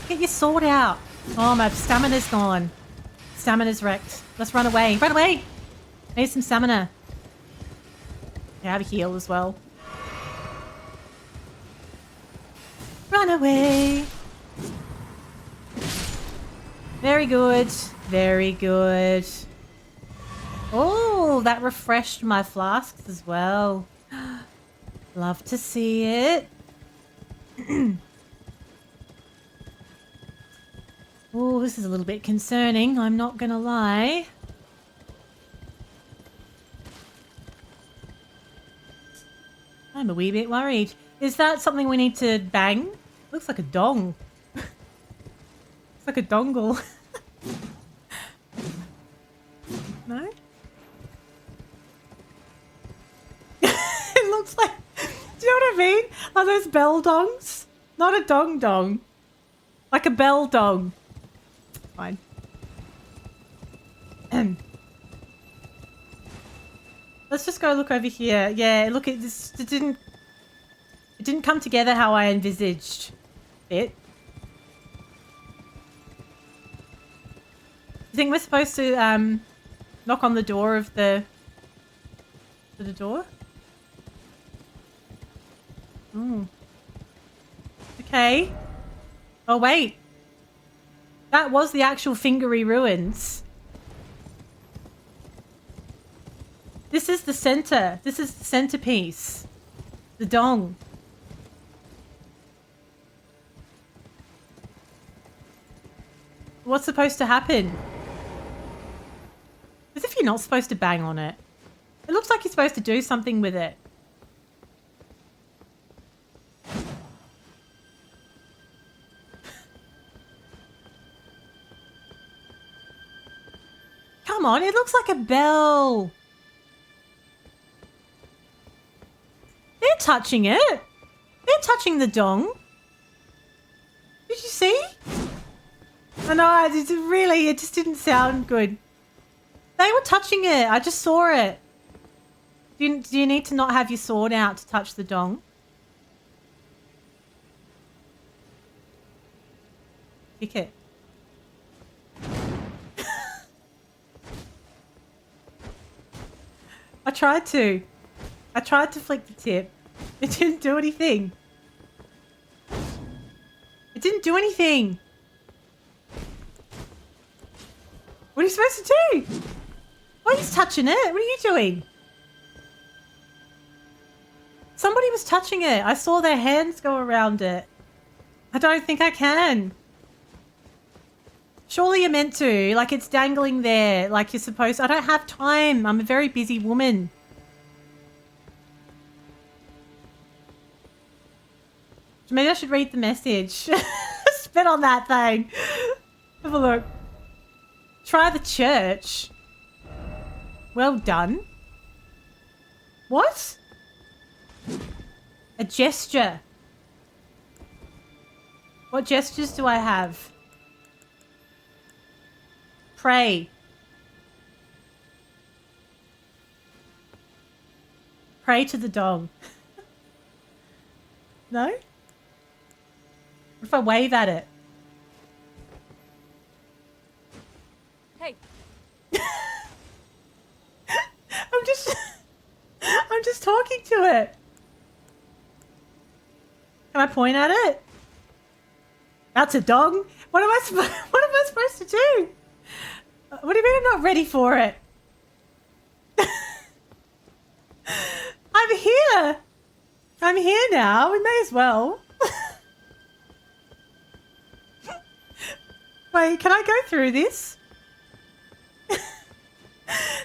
Get your sword out. Oh, my stamina's gone. Stamina's wrecked. Let's run away. Run away! I need some stamina. I have a heal as well. Run away. Very good. Very good. Oh, that refreshed my flasks as well. Love to see it. Oh, this is a little bit concerning. I'm not gonna lie. I'm a wee bit worried. Is that something we need to bang? Looks like a dong. Looks like a dongle. No? It looks like... Do you know what I mean? Are those bell dongs? Not a dong dong. Like a bell dong. Fine. Let's just go look over here. Yeah, look at this. It didn't come together how I envisaged it. You think we're supposed to knock on the door of the door? Oh. Okay. Oh wait. That was the actual fingery ruins. This is the center. This is the centerpiece. The dong. What's supposed to happen? As if you're not supposed to bang on it. It looks like you're supposed to do something with it. Come on, it looks like a bell. touching it. They're touching the dong. Did you see? I know, it just didn't sound good. They were touching it. I just saw it. Do you need to not have your sword out to touch the dong? Kick it. I tried to flick the tip. It didn't do anything. It didn't do anything. What are you supposed to do? Oh, he's touching it. What are you doing? Somebody was touching it. I saw their hands go around it. I don't think I can. Surely you're meant to. Like, it's dangling there. Like, you're supposed to. I don't have time. I'm a very busy woman. Maybe I should read the message. Spit on that thing. Have a look. Try the church. Well done. What? A gesture. What gestures do I have? Pray. Pray to the dog. No? What if I wave at it? Hey. I'm just talking to it. Can I point at it? That's a dog. What am I supposed to do? What do you mean I'm not ready for it? I'm here. I'm here now. We may as well. Wait, can I go through this?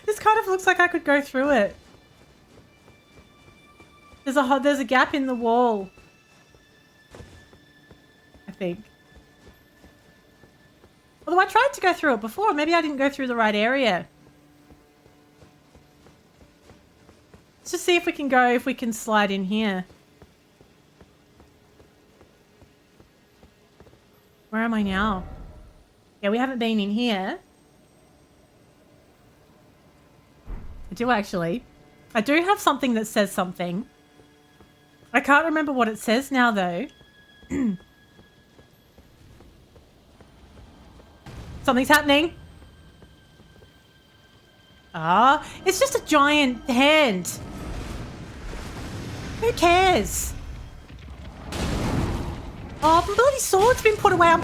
This kind of looks like I could go through it. There's a gap in the wall. I think. Although I tried to go through it before. Maybe I didn't go through the right area. Let's just see if we can slide in here. Where am I now? Yeah, we haven't been in here. I do actually. I do have something that says something. I can't remember what it says now though. Something's happening. Ah, it's just a giant hand. Who cares? Oh, my bloody sword's been put away. I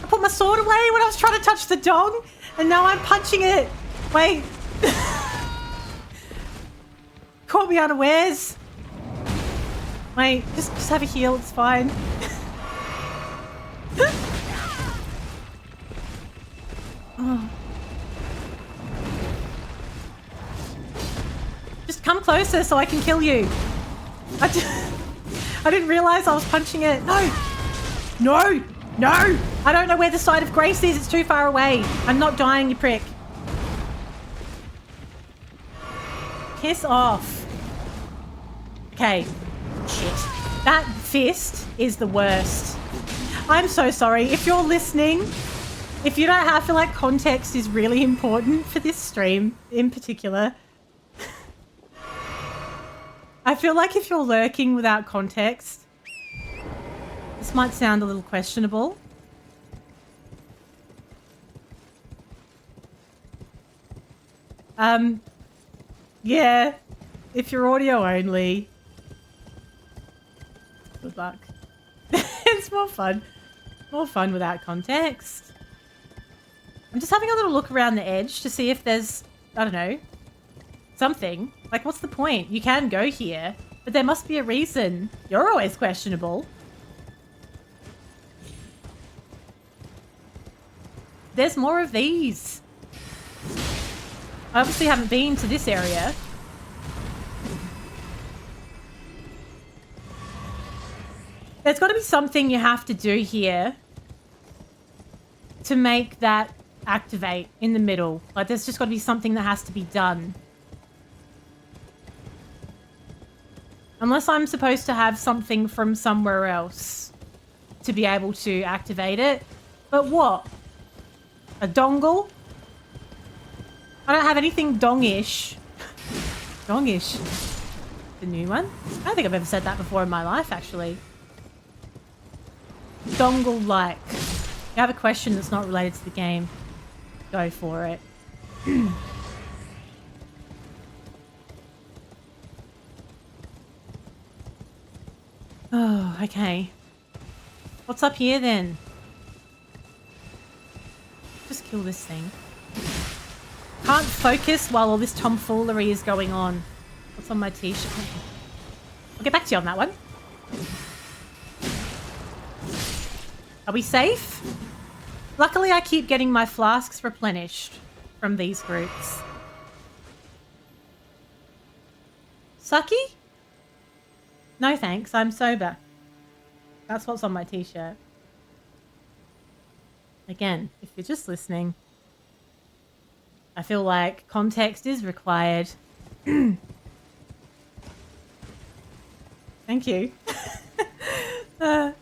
put my sword away when I was trying to touch the dog, and now I'm punching it. Wait. Caught me unawares. Wait, just have a heal. It's fine. Oh. Just come closer so I can kill you. I didn't realize I was punching it. No! No! No! I don't know where the side of grace is. It's too far away. I'm not dying, you prick. Piss off. Okay. Shit. That fist is the worst. I'm so sorry. If you're listening, if you don't have, I feel like context is really important for this stream in particular. I feel like if you're lurking without context, this might sound a little questionable. Yeah, if you're audio only, good luck. It's more fun. More fun without context. I'm just having a little look around the edge to see if there's, I don't know, something. Like, what's the point? You can go here, but there must be a reason. You're always questionable. There's more of these. I obviously haven't been to this area. There's got to be something you have to do here to make that activate in the middle. Like, there's just got to be something that has to be done. Unless I'm supposed to have something from somewhere else to be able to activate it. But what? A dongle? I don't have anything dongish. Dongish. The new one? I don't think I've ever said that before in my life, actually. Dongle-like. You have a question that's not related to the game. Go for it. Oh, okay. What's up here then? Just kill this thing. Can't focus while all this tomfoolery is going on. What's on my t-shirt? I'll get back to you on that one. Are we safe? Luckily, I keep getting my flasks replenished from these groups. Sucky? No thanks, I'm sober. That's what's on my t-shirt. Again, if you're just listening, I feel like context is required. Thank you. I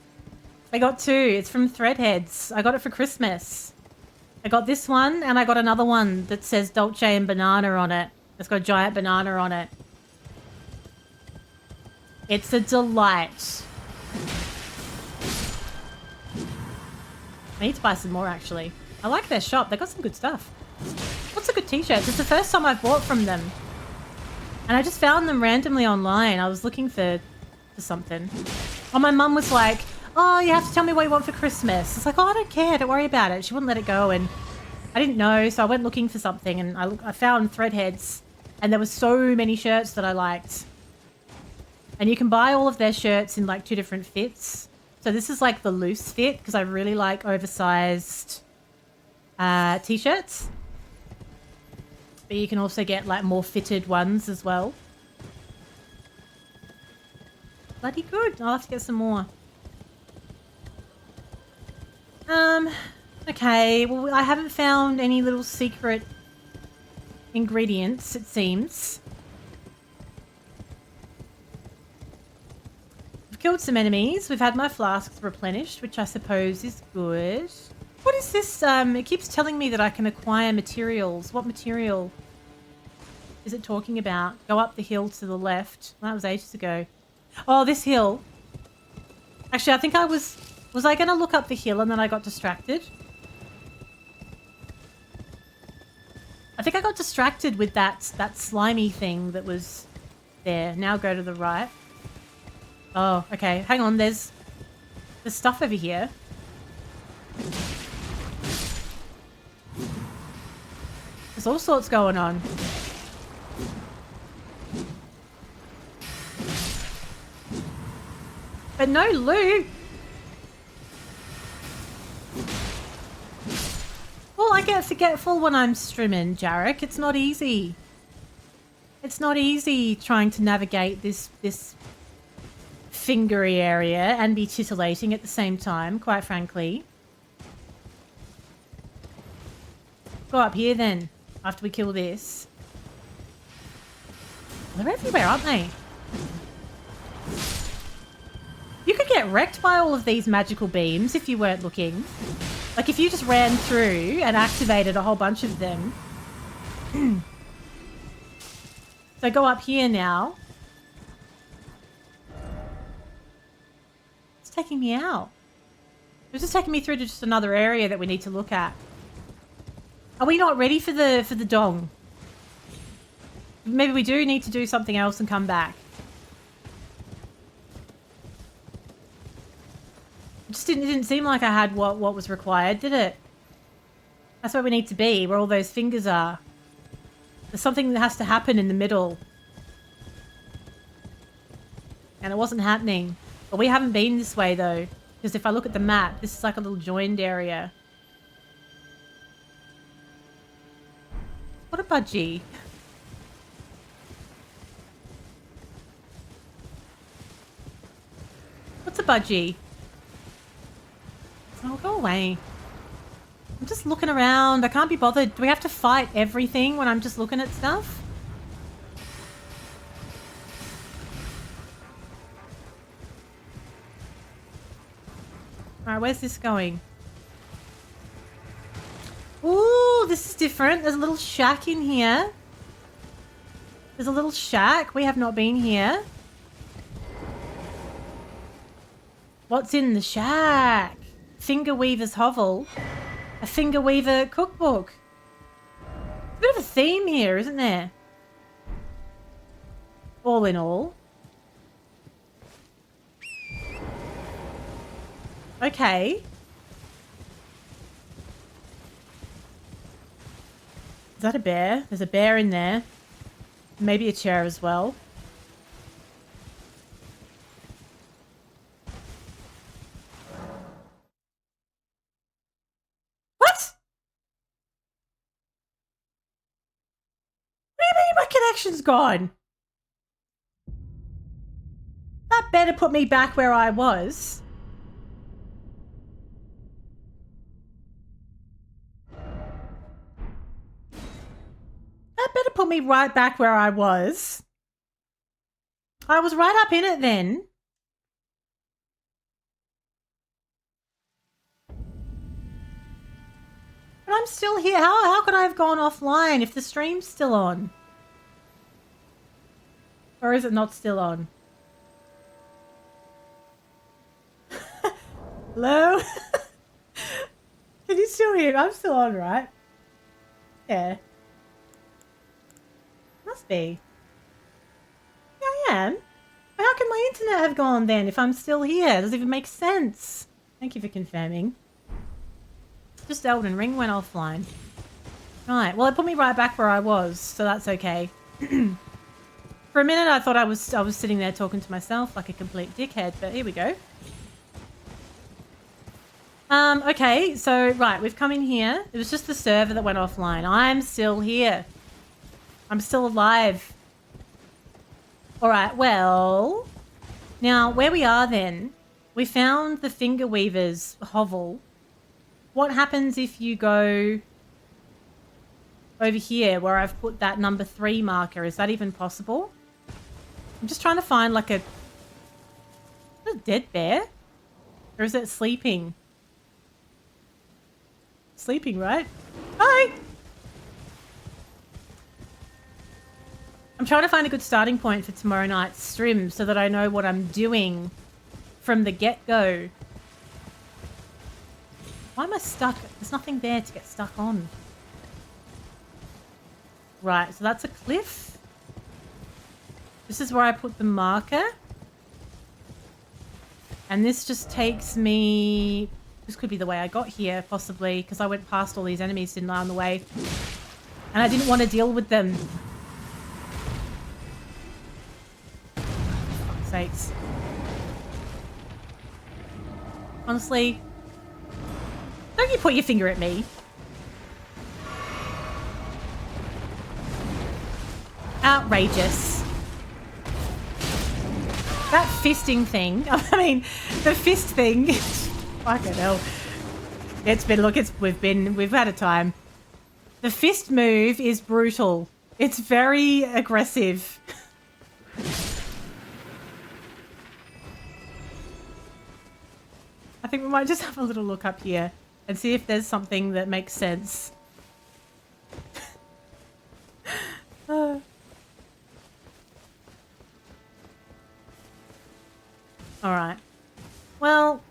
got 2. It's from Threadheads. I got it for Christmas. I got this one, and I got another one that says Dolce and Banana on it. It's got a giant banana on it. It's a delight. I need to buy some more, actually. I like their shop. They got some good stuff. Lots of good t-shirts. It's the first time I've bought from them. And I just found them randomly online. I was looking for something. Oh, my mum was like, oh, you have to tell me what you want for Christmas. It's like, oh, I don't care. Don't worry about it. She wouldn't let it go. And I didn't know, so I went looking for something. And I found Threadheads. And there were so many shirts that I liked. And you can buy all of their shirts in like 2 different fits. So this is like the loose fit because I really like oversized t-shirts. But you can also get like more fitted ones as well. Bloody good. I'll have to get some more. Okay. Well, I haven't found any little secret ingredients, it seems. I've killed some enemies. We've had my flasks replenished, which I suppose is good. What is this? It keeps telling me that I can acquire materials. What material is it talking about? Go up the hill to the left. Well, that was ages ago. Oh, this hill. Actually, I think I was I going to look up the hill and then I got distracted? I think I got distracted with that slimy thing that was there. Now go to the right. Oh, okay. Hang on. There's stuff over here. There's all sorts going on. But no loot. Well, I get forgetful when I'm streaming, Jarek. It's not easy. It's not easy trying to navigate this fingery area and be titillating at the same time, quite frankly. Go up here then, after we kill this. They're everywhere, aren't they? You could get wrecked by all of these magical beams if you weren't looking. Like if you just ran through and activated a whole bunch of them. So go up here now. It's taking me out. It's just taking me through to just another area that we need to look at. Are we not ready for the dong? Maybe we do need to do something else and come back. It just didn't seem like I had what was required, did it? That's where we need to be, where all those fingers are. There's something that has to happen in the middle. And it wasn't happening. But we haven't been this way, though. Because if I look at the map, this is like a little joined area. What a budgie. What's a budgie? Oh, go away. I'm just looking around. I can't be bothered. Do we have to fight everything when I'm just looking at stuff? Alright, where's this going? Ooh, this is different. There's a little shack in here. There's a little shack. We have not been here. What's in the shack? Finger Weaver's Hovel. A Finger Weaver cookbook. A bit of a theme here, isn't there? All in all. Okay. Is that a bear? There's a bear in there. Maybe a chair as well. What? What do you mean my connection's gone? That better put me back where I was. That better put me right back where I was. I was right up in it then. But I'm still here. How could I have gone offline if the stream's still on? Or is it not still on? Hello? Can you still hear me? I'm still on, right? Yeah. Must be. Yeah, I am. How can my internet have gone then if I'm still here? It doesn't even make sense. Thank you for confirming. Just Elden Ring went offline. Right, well it put me right back where I was, so that's okay. For a minute I thought I was sitting there talking to myself like a complete dickhead, but here we go. Okay, so right, we've come in here. It was just the server that went offline. I'm still here. I'm still alive. Alright, well, now where we are then, we found the Finger Weaver's hovel. What happens if you go over here where I've put that number 3 marker? Is that even possible? I'm just trying to find like a dead bear? Or is it sleeping? Sleeping, right? Hi! I'm trying to find a good starting point for tomorrow night's stream so that I know what I'm doing from the get-go. Why am I stuck? There's nothing there to get stuck on. Right, so that's a cliff. This is where I put the marker. And this just takes me... This could be the way I got here, possibly, because I went past all these enemies, didn't I, on the way. And I didn't want to deal with them. For fuck's sakes. Honestly, don't you put your finger at me. Outrageous. That fisting thing. I mean, the fist thing. Fucking hell. We've had a time. The fist move is brutal. It's very aggressive. I think we might just have a little look up here and see if there's something that makes sense. Alright. Well,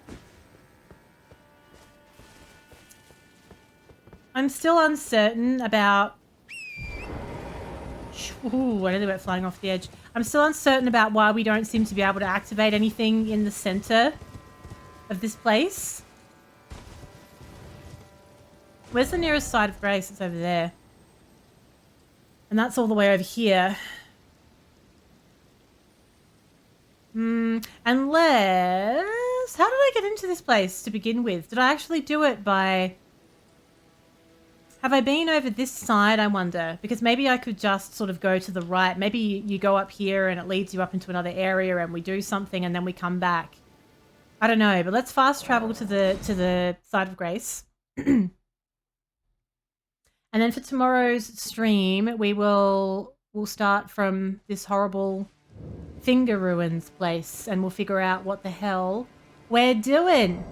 I'm still uncertain about... Ooh, I nearly went flying off the edge. I'm still uncertain about why we don't seem to be able to activate anything in the center of this place. Where's the nearest side of Grace? It's over there. And that's all the way over here. Unless... How did I get into this place to begin with? Did I actually do it by... Have I been over this side, I wonder? Because maybe I could just sort of go to the right. Maybe you go up here and it leads you up into another area and we do something and then we come back. I don't know, but let's fast travel to the side of Grace. And then for tomorrow's stream, we'll start from this horrible Finger Ruins place and we'll figure out what the hell we're doing.